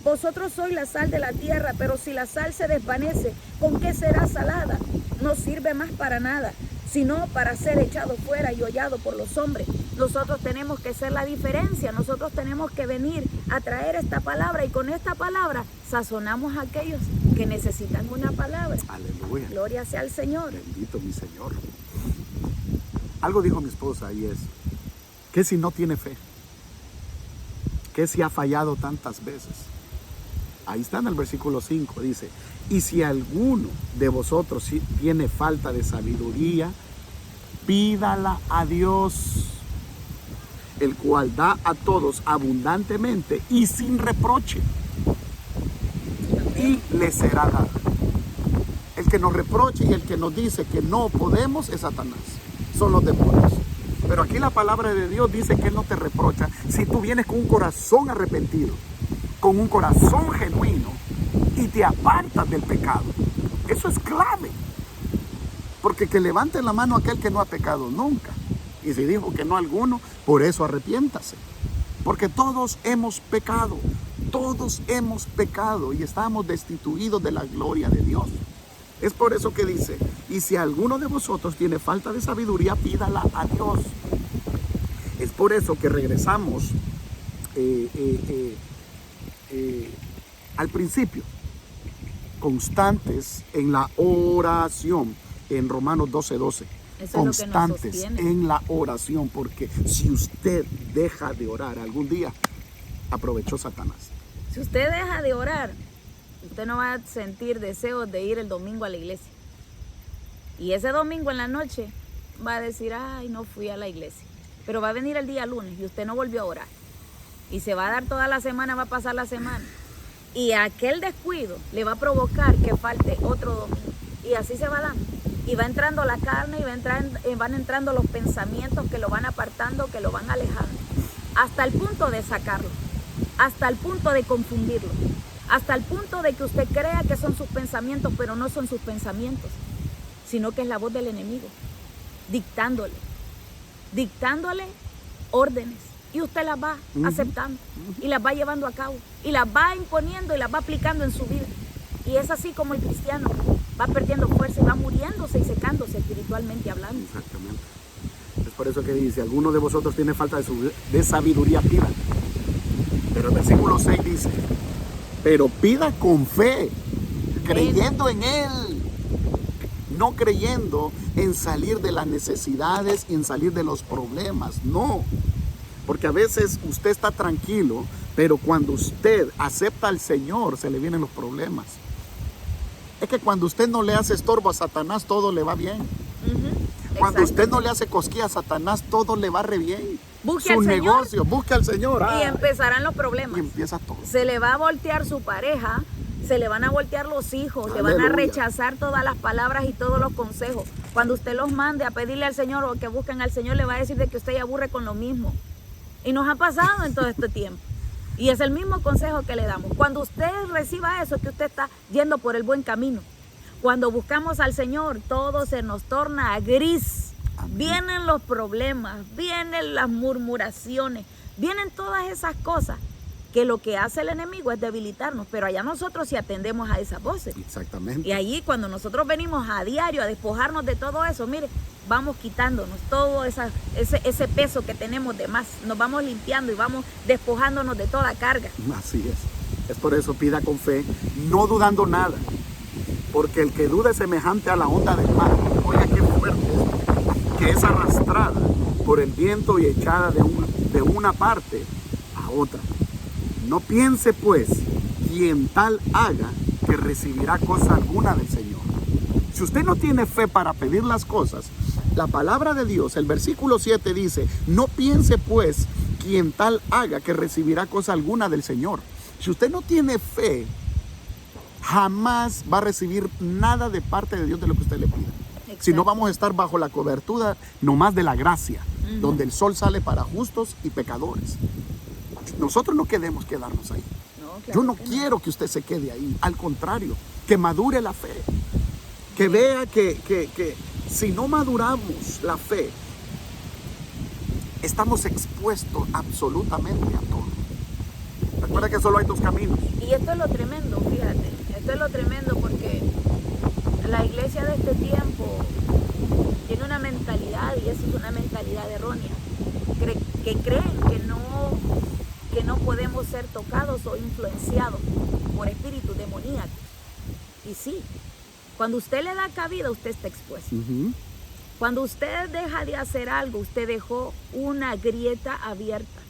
B: Vosotros sois la sal de la tierra, pero si la sal se desvanece, ¿con qué será salada? No sirve más para nada, sino para ser echado fuera y hollado por los hombres. Nosotros tenemos que ser la diferencia. Nosotros tenemos que venir a traer esta palabra y con esta palabra sazonamos a aquellos que necesitan una palabra.
A: Aleluya.
B: Gloria sea al Señor.
A: Bendito mi Señor. Algo dijo mi esposa y es, ¿qué si no tiene fe? ¿Qué si ha fallado tantas veces? Ahí está en el versículo 5, dice, y si alguno de vosotros tiene falta de sabiduría, pídala a Dios, el cual da a todos abundantemente y sin reproche, y le será dada. El que nos reprocha y el que nos dice que no podemos es Satanás. Son los demonios. Pero aquí la palabra de Dios dice que Él no te reprocha si tú vienes con un corazón arrepentido, con un corazón genuino y te apartas del pecado. Eso es clave. Porque que levante la mano aquel que no ha pecado nunca. Y si dijo que no alguno, por eso arrepiéntase. Porque todos hemos pecado y estamos destituidos de la gloria de Dios. Es por eso que dice, y si alguno de vosotros tiene falta de sabiduría, pídala a Dios. Es por eso que regresamos al principio, constantes en la oración, en Romanos 12:12. Constantes en la oración, porque si usted deja de orar algún día, aprovechó Satanás.
B: Si usted deja de orar, usted no va a sentir deseos de ir el domingo a la iglesia. Y ese domingo en la noche va a decir, ay, no fui a la iglesia. Pero va a venir el día lunes y usted no volvió a orar. Y se va a dar toda la semana, va a pasar la semana. Y aquel descuido le va a provocar que falte otro domingo. Y así se va dando. Y va entrando la carne y van entrando los pensamientos que lo van apartando, que lo van alejando. Hasta el punto de sacarlo. Hasta el punto de confundirlo. Hasta el punto de que usted crea que son sus pensamientos, pero no son sus pensamientos, sino que es la voz del enemigo, dictándole órdenes. Y usted las va aceptando y las va llevando a cabo y las va imponiendo y las va aplicando en su vida. Y es así como el cristiano va perdiendo fuerza y va muriéndose y secándose espiritualmente hablando.
A: Exactamente. Es por eso que dice, alguno de vosotros tiene falta de sabiduría, pida. Pero el versículo 6 dice, pero pida con fe, creyendo en Él, no creyendo en salir de las necesidades y en salir de los problemas, no. Porque a veces usted está tranquilo, pero cuando usted acepta al Señor, se le vienen los problemas. Es que cuando usted no le hace estorbo a Satanás, todo le va bien. Cuando usted no le hace cosquilla a Satanás, todo le va re bien.
B: Busque al Señor.
A: Busque al Señor.
B: Y empezarán los problemas.
A: Y empieza todo.
B: Se le va a voltear su pareja, se le van a voltear los hijos,
A: Aleluya.
B: le van a rechazar todas las palabras y todos los consejos. Cuando usted los mande a pedirle al Señor o que busquen al Señor, le va a decir de que usted ya aburre con lo mismo. Y nos ha pasado en todo este tiempo. Y es el mismo consejo que le damos. Cuando usted reciba eso, que usted está yendo por el buen camino. Cuando buscamos al Señor, todo se nos torna gris. Amén. Vienen los problemas, vienen las murmuraciones, vienen todas esas cosas que lo que hace el enemigo es debilitarnos. Pero allá nosotros sí atendemos a esas voces.
A: Exactamente.
B: Y allí cuando nosotros venimos a diario a despojarnos de todo eso, mire, vamos quitándonos todo ese peso que tenemos de más. Nos vamos limpiando y vamos despojándonos de toda carga.
A: Así es. Es por eso pida con fe, no dudando nada. Porque el que duda es semejante a la onda del mar. Oiga qué fuerte es. Que es arrastrada por el viento y echada de una parte a otra. No piense pues quien tal haga que recibirá cosa alguna del Señor. Si usted no tiene fe para pedir las cosas, la palabra de Dios, el versículo 7 dice, no piense pues quien tal haga que recibirá cosa alguna del Señor. Si usted no tiene fe, jamás va a recibir nada de parte de Dios de lo que usted le pida. Si no, vamos a estar bajo la cobertura nomás de la gracia, donde el sol sale para justos y pecadores. Nosotros no queremos quedarnos ahí. No, claro. Yo no quiero que usted se quede ahí. Al contrario, que madure la fe. Que vea que si no maduramos la fe, estamos expuestos absolutamente a todo. Recuerda que solo hay dos caminos.
B: Y esto es lo tremendo, fíjate. Esto es lo tremendo porque la iglesia de este tiempo tiene una mentalidad, y esa es una mentalidad errónea, que creen que no podemos ser tocados o influenciados por espíritus demoníacos. Y sí, cuando usted le da cabida, usted está expuesto. Cuando usted deja de hacer algo, usted dejó una grieta abierta.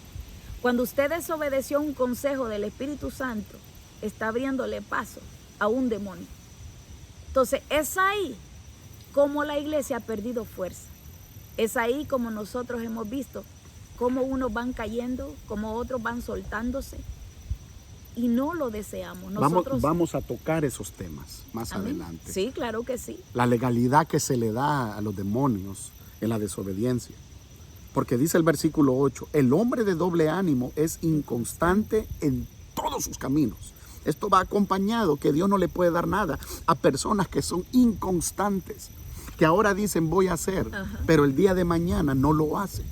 B: Cuando usted desobedeció un consejo del Espíritu Santo, está abriéndole paso a un demonio. Entonces, es ahí como la iglesia ha perdido fuerza. Es ahí como nosotros hemos visto cómo unos van cayendo, cómo otros van soltándose. y no lo deseamos.
A: Vamos a tocar esos temas más
B: Amén.
A: adelante.
B: Sí, claro que sí.
A: La legalidad que se le da a los demonios en la desobediencia. Porque dice el versículo 8, el hombre de doble ánimo es inconstante en todos sus caminos. Esto va acompañado que Dios no le puede dar nada a personas que son inconstantes, que ahora dicen voy a hacer, pero el día de mañana no lo hacen.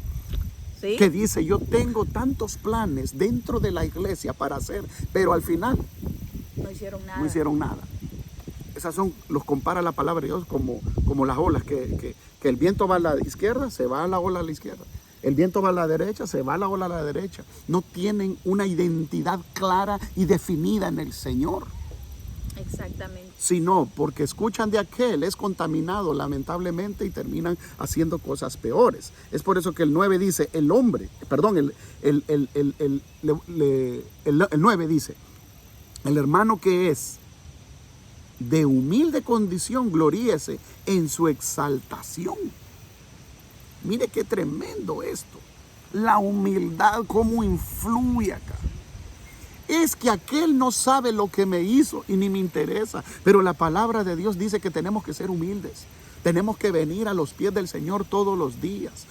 B: ¿Sí?
A: Que dice yo tengo tantos planes dentro de la iglesia para hacer, pero al final
B: No hicieron nada.
A: no hicieron nada. Esas son, los compara la palabra de Dios como las olas, que el viento va a la izquierda, se va a la ola a la izquierda. El viento va a la derecha, se va a la ola a la derecha. No tienen una identidad clara y definida en el Señor.
B: Exactamente.
A: Sino porque escuchan de aquel, es contaminado lamentablemente y terminan haciendo cosas peores. Es por eso que el 9 dice, el 9 dice, el hermano que es de humilde condición, gloríese en su exaltación. Mire qué tremendo esto. La humildad, cómo influye acá. Es que aquel no sabe lo que me hizo y ni me interesa. Pero la palabra de Dios dice que tenemos que ser humildes. Tenemos que venir a los pies del Señor todos los días.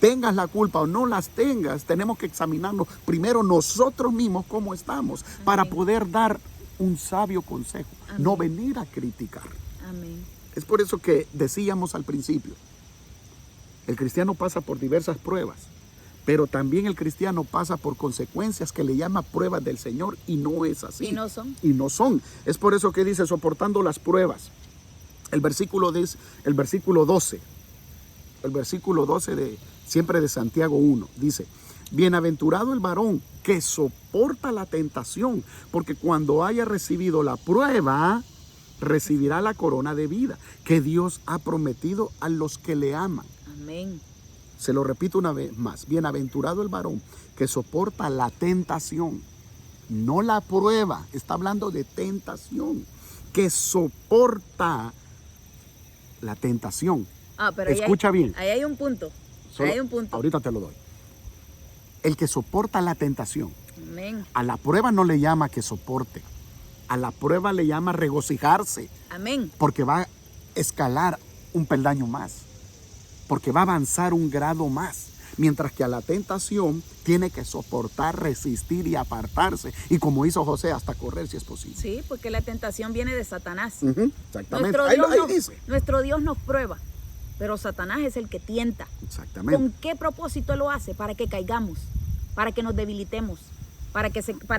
A: Tengas la culpa o no las tengas, tenemos que examinarnos primero nosotros mismos cómo estamos. Amén. Para poder dar un sabio consejo. Amén. No venir a criticar.
B: Amén.
A: Es por eso que decíamos al principio, el cristiano pasa por diversas pruebas, pero también el cristiano pasa por consecuencias que le llama pruebas del Señor y no es así.
B: Y no son.
A: Y no son. Es por eso que dice soportando las pruebas. El versículo 12 siempre de Santiago 1, dice, bienaventurado el varón que soporta la tentación, porque cuando haya recibido la prueba, recibirá la corona de vida que Dios ha prometido a los que le aman.
B: Amén.
A: Se lo repito una vez más, bienaventurado el varón que soporta la tentación, no la prueba, está hablando de tentación, que soporta la tentación.
B: Pero
A: escucha bien.
B: Ahí hay un punto. Ahí hay un punto.
A: Ahorita te lo doy. El que soporta la tentación.
B: Amén.
A: A la prueba no le llama que soporte. A la prueba le llama regocijarse.
B: Amén.
A: Porque va a escalar un peldaño más. Porque va a avanzar un grado más. Mientras que a la tentación tiene que soportar, resistir y apartarse. Y como hizo José, hasta correr si es posible.
B: Sí, porque la tentación viene de Satanás.
A: Exactamente.
B: Nuestro Dios nos prueba, pero Satanás es el que tienta.
A: Exactamente.
B: ¿Con qué propósito lo hace? Para que caigamos, para que nos debilitemos, para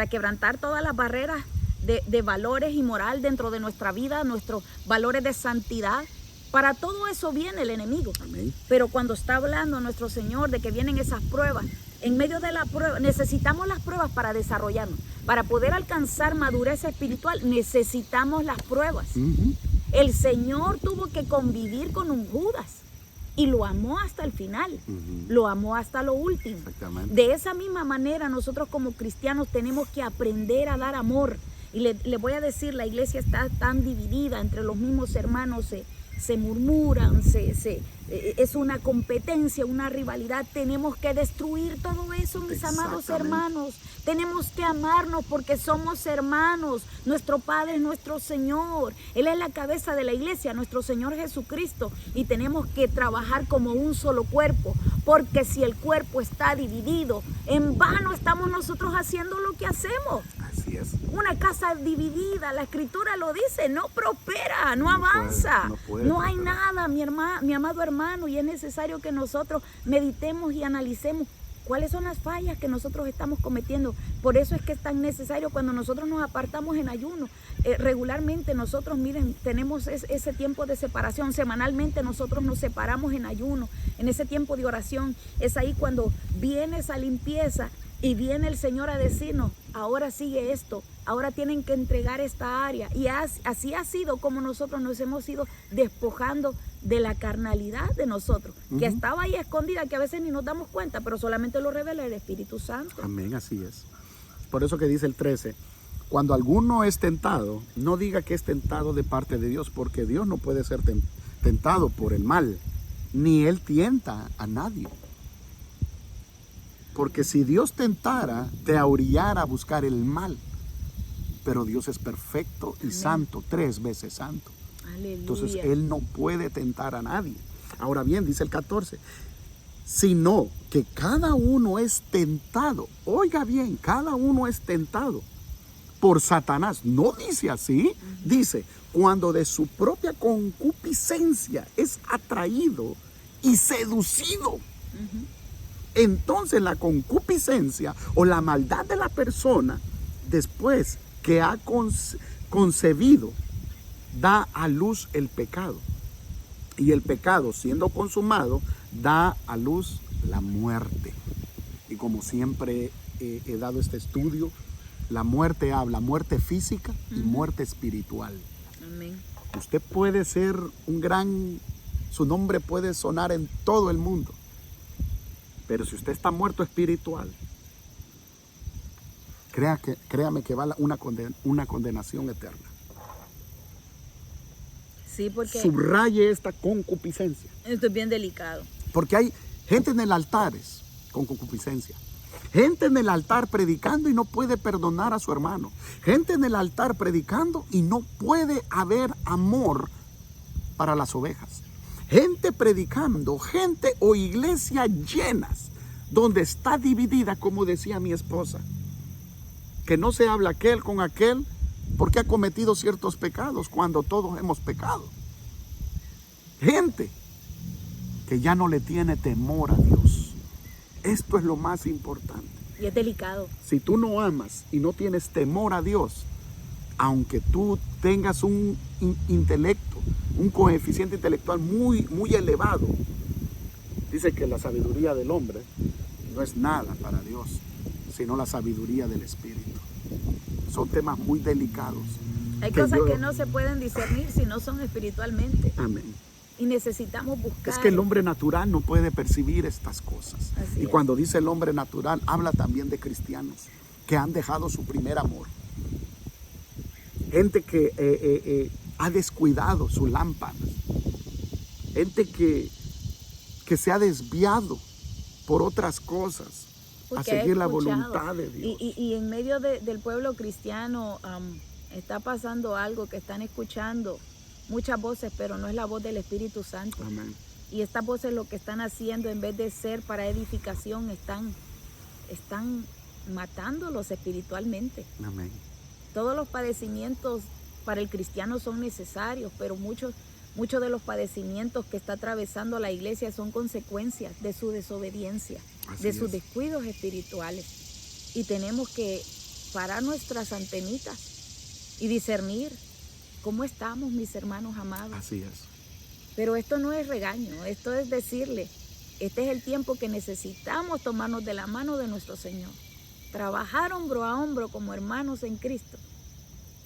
B: quebrantar todas las barreras de valores y moral dentro de nuestra vida, nuestros valores de santidad. Para todo eso viene el enemigo.
A: Amén.
B: Pero cuando está hablando nuestro Señor de que vienen esas pruebas, en medio de la prueba, necesitamos las pruebas para desarrollarnos. Para poder alcanzar madurez espiritual, necesitamos las pruebas. El Señor tuvo que convivir con un Judas y lo amó hasta el final. Lo amó hasta lo último. De esa misma manera, nosotros como cristianos tenemos que aprender a dar amor. Y le voy a decir, la iglesia está tan dividida entre los mismos hermanos, se murmuran, es una competencia, una rivalidad. Tenemos que destruir todo eso, mis amados hermanos. Tenemos que amarnos porque somos hermanos. Nuestro Padre es nuestro Señor. Él es la cabeza de la iglesia, nuestro Señor Jesucristo. Y tenemos que trabajar como un solo cuerpo. Porque si el cuerpo está dividido, en vano estamos nosotros haciendo lo que hacemos.
A: Así es.
B: Una casa dividida, la Escritura lo dice, no prospera, no avanza. No hay nada, mi amado hermano, y es necesario que nosotros meditemos y analicemos cuáles son las fallas que nosotros estamos cometiendo. Por eso es que es tan necesario cuando nosotros nos apartamos en ayuno. Regularmente nosotros, miren, tenemos ese tiempo de separación. Semanalmente nosotros nos separamos en ayuno, en ese tiempo de oración. Es ahí cuando viene esa limpieza y viene el Señor a decirnos, ahora sigue esto, ahora tienen que entregar esta área. Y así ha sido como nosotros nos hemos ido despojando de la carnalidad de nosotros, que estaba ahí escondida, que a veces ni nos damos cuenta, pero solamente lo revela el Espíritu Santo.
A: Amén, así es. Por eso que dice el 13, cuando alguno es tentado, no diga que es tentado de parte de Dios, porque Dios no puede ser tentado por el mal, ni Él tienta a nadie. Porque si Dios tentara, te ahorillara a buscar el mal. pero Dios es perfecto y
B: Amén.
A: santo, 3 veces santo.
B: Aleluya.
A: Entonces Él no puede tentar a nadie. Ahora bien, dice el 14, sino que cada uno es tentado. Oiga bien, cada uno es tentado por Satanás. No dice así, dice, cuando de su propia concupiscencia es atraído y seducido. Entonces la concupiscencia o la maldad de la persona, después que ha concebido, da a luz el pecado. Y el pecado, siendo consumado, da a luz la muerte. Y como siempre he dado este estudio, la muerte habla muerte física y muerte espiritual.
B: Amén.
A: Usted puede ser su nombre puede sonar en todo el mundo, pero si usted está muerto espiritual, créame que va una condenación eterna.
B: Sí, porque
A: Subraye esta concupiscencia.
B: esto es bien delicado.
A: Porque hay gente en el altar con concupiscencia. Gente en el altar predicando y no puede perdonar a su hermano. Gente en el altar predicando y no puede haber amor para las ovejas. Gente predicando, gente o iglesia llenas, donde está dividida, como decía mi esposa, que no se habla aquel con aquel porque ha cometido ciertos pecados cuando todos hemos pecado. Gente que ya no le tiene temor a Dios. Esto es lo más importante.
B: Y es delicado.
A: Si tú no amas y no tienes temor a Dios, aunque tú tengas un intelecto, un coeficiente intelectual muy, muy elevado, dice que la sabiduría del hombre no es nada para Dios, sino la sabiduría del Espíritu. Son temas muy delicados.
B: Hay cosas que no se pueden discernir si no son espiritualmente.
A: Amén.
B: Y necesitamos buscar.
A: Es que el hombre natural no puede percibir estas cosas.
B: Así
A: Y
B: es.
A: cuando dice el hombre natural, habla también de cristianos que han dejado su primer amor. Gente que ha descuidado su lámpara. Gente que se ha desviado por otras cosas
B: Porque
A: a
B: he
A: seguir la
B: escuchado.
A: voluntad de Dios.
B: Y en medio del pueblo cristiano está pasando algo que están escuchando muchas voces, pero no es la voz del Espíritu Santo.
A: Amén.
B: Y estas voces lo que están haciendo, en vez de ser para edificación, están matándolos espiritualmente.
A: Amén.
B: Todos los padecimientos para el cristiano son necesarios, pero muchos de los padecimientos que está atravesando la iglesia son consecuencias de su desobediencia,
A: Así
B: de sus
A: es.
B: descuidos espirituales. Y tenemos que parar nuestras antenitas y discernir cómo estamos, mis hermanos amados.
A: Así es.
B: Pero esto no es regaño, esto es decirle, este es el tiempo que necesitamos tomarnos de la mano de nuestro Señor, trabajar hombro a hombro como hermanos en Cristo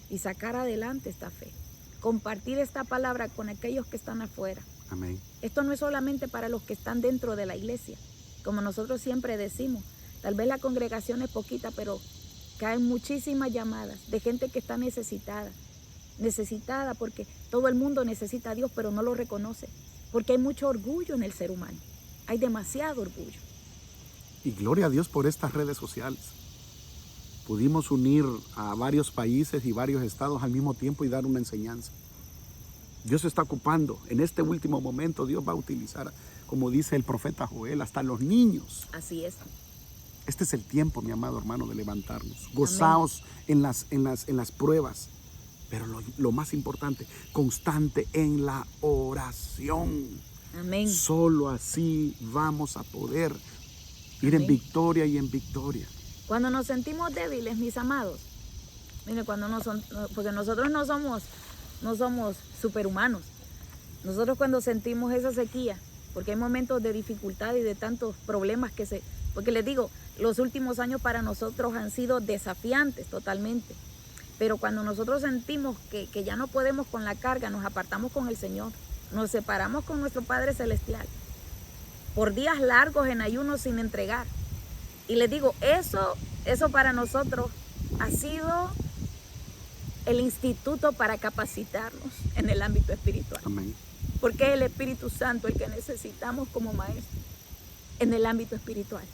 B: y sacar adelante esta fe, compartir esta palabra con aquellos que están afuera.
A: Amén.
B: Esto no es solamente para los que están dentro de la iglesia, como nosotros siempre decimos, tal vez la congregación es poquita, pero caen muchísimas llamadas de gente que está necesitada porque todo el mundo necesita a Dios, pero no lo reconoce, porque hay mucho orgullo en el ser humano, hay demasiado orgullo.
A: Y gloria a Dios por estas redes sociales. Pudimos unir a varios países y varios estados al mismo tiempo y dar una enseñanza. Dios está ocupando. En este último momento Dios va a utilizar, como dice el profeta Joel, hasta los niños.
B: Así es.
A: Este es el tiempo, mi amado hermano, de levantarnos. Gozaos en las pruebas. Pero lo más importante, constante en la oración.
B: Amén.
A: Solo así vamos a poder ir
B: Amén.
A: en victoria y en victoria.
B: Cuando nos sentimos débiles, mis amados, mire, porque nosotros no somos superhumanos. Nosotros cuando sentimos esa sequía, porque hay momentos de dificultad y de tantos problemas porque les digo, los últimos años para nosotros han sido desafiantes totalmente. Pero cuando nosotros sentimos que ya no podemos con la carga, nos apartamos con el Señor, nos separamos con nuestro Padre Celestial, por días largos en ayuno sin entregar. Y les digo, eso para nosotros ha sido el instituto para capacitarnos en el ámbito espiritual.
A: Amén.
B: Porque es el Espíritu Santo el que necesitamos como maestro en el ámbito espiritual.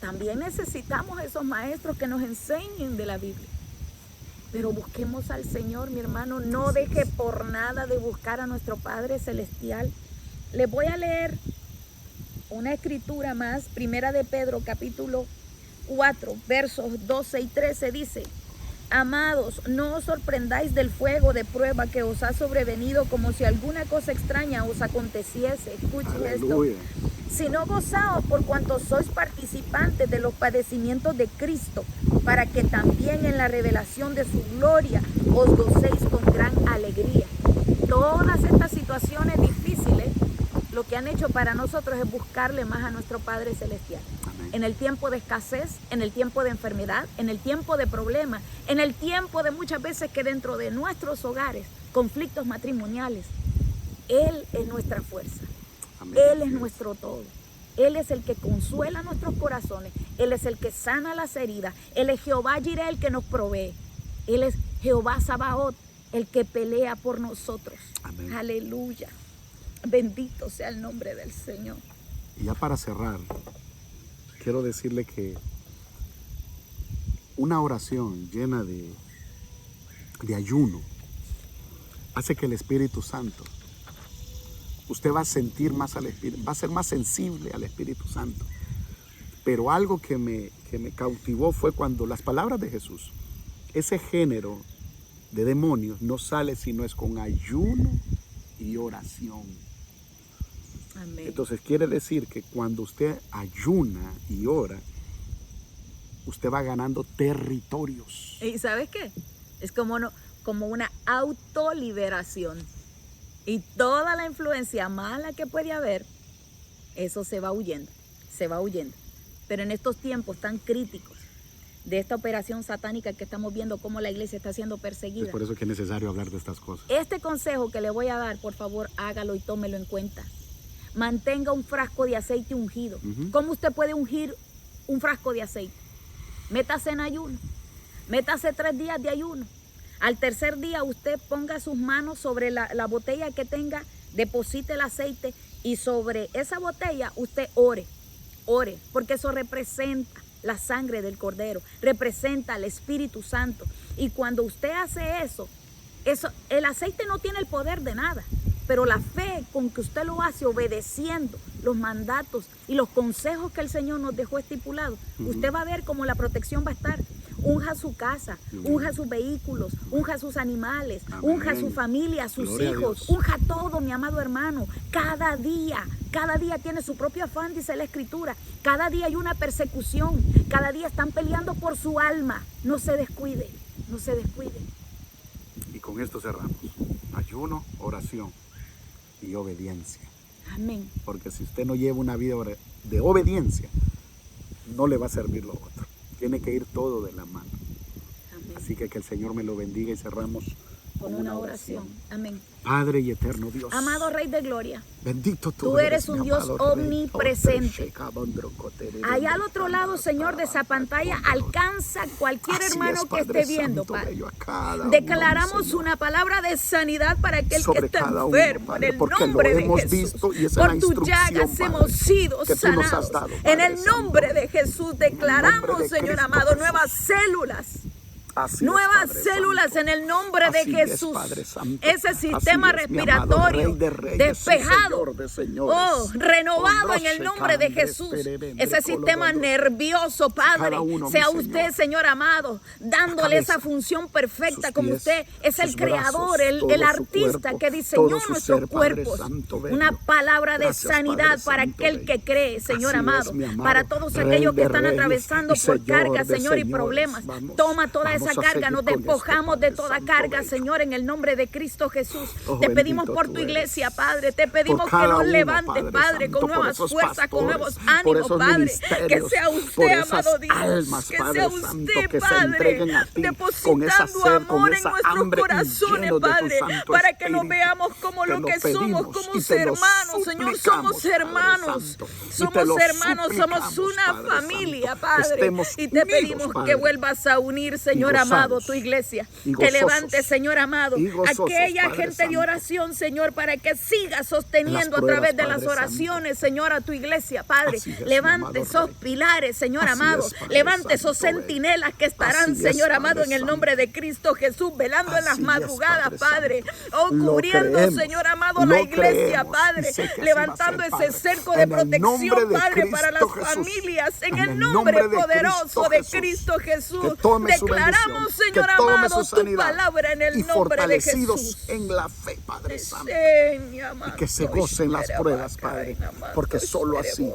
B: También necesitamos esos maestros que nos enseñen de la Biblia. Pero busquemos al Señor, mi hermano. No deje por nada de buscar a nuestro Padre Celestial. Les voy a leer una escritura más. Primera de Pedro, capítulo 4, versos 12 y 13 dice: amados, no os sorprendáis del fuego de prueba que os ha sobrevenido como si alguna cosa extraña os aconteciese. Escuchen esto. Sino gozaos por cuanto sois participantes de los padecimientos de Cristo, para que también en la revelación de su gloria os gocéis con gran alegría. Todas estas situaciones difíciles, lo que han hecho para nosotros es buscarle más a nuestro Padre Celestial. Amén. En el tiempo de escasez, en el tiempo de enfermedad, en el tiempo de problemas, en el tiempo de muchas veces que dentro de nuestros hogares, conflictos matrimoniales, Él es nuestra fuerza. Amén. Él es nuestro todo. Él es el que consuela nuestros corazones. Él es el que sana las heridas. Él es Jehová Jireh, el que nos provee. Él es Jehová Sabaoth, el que pelea por nosotros. Amén. Aleluya. Bendito sea el nombre del Señor.
A: Y ya para cerrar, quiero decirle que una oración llena de ayuno hace que el Espíritu Santo, usted va a sentir más al Espíritu, va a ser más sensible al Espíritu Santo. Pero algo que me cautivó fue cuando las palabras de Jesús, ese género de demonios no sale si no es con ayuno y oración. Amén. Entonces quiere decir que cuando usted ayuna y ora, usted va ganando territorios.
B: ¿Y sabes qué? Es como una autoliberación. Y toda la influencia mala que puede haber, eso se va huyendo, se va huyendo. Pero en estos tiempos tan críticos de esta operación satánica que estamos viendo cómo la iglesia está siendo perseguida.
A: Es por eso que es necesario hablar de estas cosas.
B: Este consejo que le voy a dar, por favor, hágalo y tómelo en cuenta. Mantenga un frasco de aceite ungido. ¿Cómo usted puede ungir un frasco de aceite? Métase en ayuno. Métase 3 días de ayuno. Al tercer día usted ponga sus manos sobre la botella que tenga, deposite el aceite y sobre esa botella usted ore, porque eso representa la sangre del Cordero, representa al Espíritu Santo. Y cuando usted hace eso, el aceite no tiene el poder de nada, pero la fe con que usted lo hace obedeciendo los mandatos y los consejos que el Señor nos dejó estipulados, usted va a ver cómo la protección va a estar. Unja su casa, unja sus vehículos, unja sus animales, unja su familia, sus Gloria hijos, unja todo, mi amado hermano. Cada día tiene su propio afán, dice la Escritura. Cada día hay una persecución, cada día están peleando por su alma. No se descuide, no se descuide.
A: Y con esto cerramos. Ayuno, oración y obediencia.
B: Amén.
A: Porque si usted no lleva una vida de obediencia, no le va a servir lo otro. Tiene que ir todo de la mano. Amén. Así que el Señor me lo bendiga y cerramos
B: con una oración. Amén.
A: Padre y eterno Dios.
B: Amado Rey de Gloria.
A: Bendito
B: tú eres un Dios omnipresente. Allá al otro lado, Señor, de esa pantalla, alcanza cualquier hermano que esté viendo, Padre. Declaramos una palabra de sanidad para aquel que está enfermo, en el nombre de Jesús. Por tus llagas hemos sido sanados. En el nombre de Jesús declaramos, Señor amado, nuevas células. Nuevas células en el nombre de Jesús. Ese sistema respiratorio despejado, renovado en el nombre de Jesús. Ese sistema nervioso, Padre, sea usted, Señor amado, dándole esa función perfecta, como usted es el creador, el artista que diseñó nuestros cuerpos. Una palabra de sanidad para aquel que cree, Señor amado, para todos aquellos que están atravesando por cargas, Señor, y problemas. Toma toda esa carga, nos despojamos de toda carga, Señor, en el nombre de Cristo Jesús. Te pedimos por tu iglesia, Padre, te pedimos que nos levantes, Padre, con nuevas fuerzas, con nuevos ánimos, Padre, que sea usted, amado Dios, que sea usted, Padre, depositando amor en nuestros corazones, Padre, para que nos veamos como lo que somos, como hermanos, Señor, somos hermanos, somos una familia, Padre, y te pedimos que vuelvas a unir, Señor amado,
A: gozados,
B: tu iglesia.
A: y
B: Que
A: gozosos,
B: levante, Señor amado,
A: y gozosos,
B: aquella
A: Padre
B: gente de
A: Santo.
B: oración, Señor, para que siga sosteniendo a
A: pruebas,
B: través de
A: Padre
B: las oraciones, Señor, a tu iglesia, Padre.
A: Así es, mi
B: Levante
A: amado
B: esos
A: Rey.
B: pilares, Señor
A: Así
B: amado.
A: es, Padre
B: Levante esos
A: Santo,
B: centinelas que estarán,
A: Así es,
B: Señor amado,
A: Padre
B: en el nombre de Cristo Jesús, velando en las
A: Así es,
B: madrugadas,
A: Padre
B: Padre. Oh,
A: Lo
B: cubriendo,
A: creemos,
B: Señor amado,
A: lo
B: la iglesia,
A: creemos,
B: Padre.
A: y sé que así
B: Levantando
A: va a ser,
B: ese
A: Padre.
B: cerco de
A: En el nombre
B: protección,
A: de
B: Padre, para las
A: Cristo Jesús.
B: familias. En
A: En
B: el
A: el
B: nombre
A: nombre de
B: poderoso
A: Cristo
B: de
A: Jesús.
B: Cristo Jesús.
A: Que tome su
B: Declaramos,
A: bendición,
B: Señor
A: que tome
B: amado,
A: su
B: tu
A: sanidad,
B: palabra en
A: y
B: el nombre de
A: fortalecidos
B: Jesús.
A: en la fe, Padre Santo.
B: Y
A: Y que se gocen las pruebas, Padre, porque solo así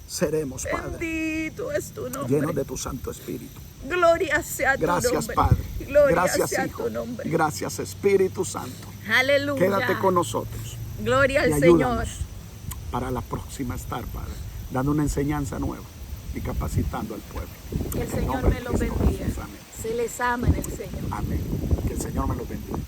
A: seremos, Padre,
B: Bendito es tu nombre.
A: llenos de tu Santo Espíritu.
B: Gloria sea tu
A: Gracias,
B: nombre.
A: Padre.
B: Gloria
A: Gracias,
B: sea
A: Hijo.
B: tu nombre.
A: Gracias, Espíritu Santo.
B: Aleluya.
A: Quédate con nosotros
B: Gloria
A: y
B: al Señor.
A: ayúdanos para la próxima estar, Padre, dando una enseñanza nueva y capacitando al pueblo.
B: Que el
A: En el
B: Señor
A: nombre
B: me
A: de
B: los
A: Cristo
B: bendiga.
A: Jesús. Amén.
B: Se les ama en el Señor.
A: Amén. Que el Señor me los bendiga.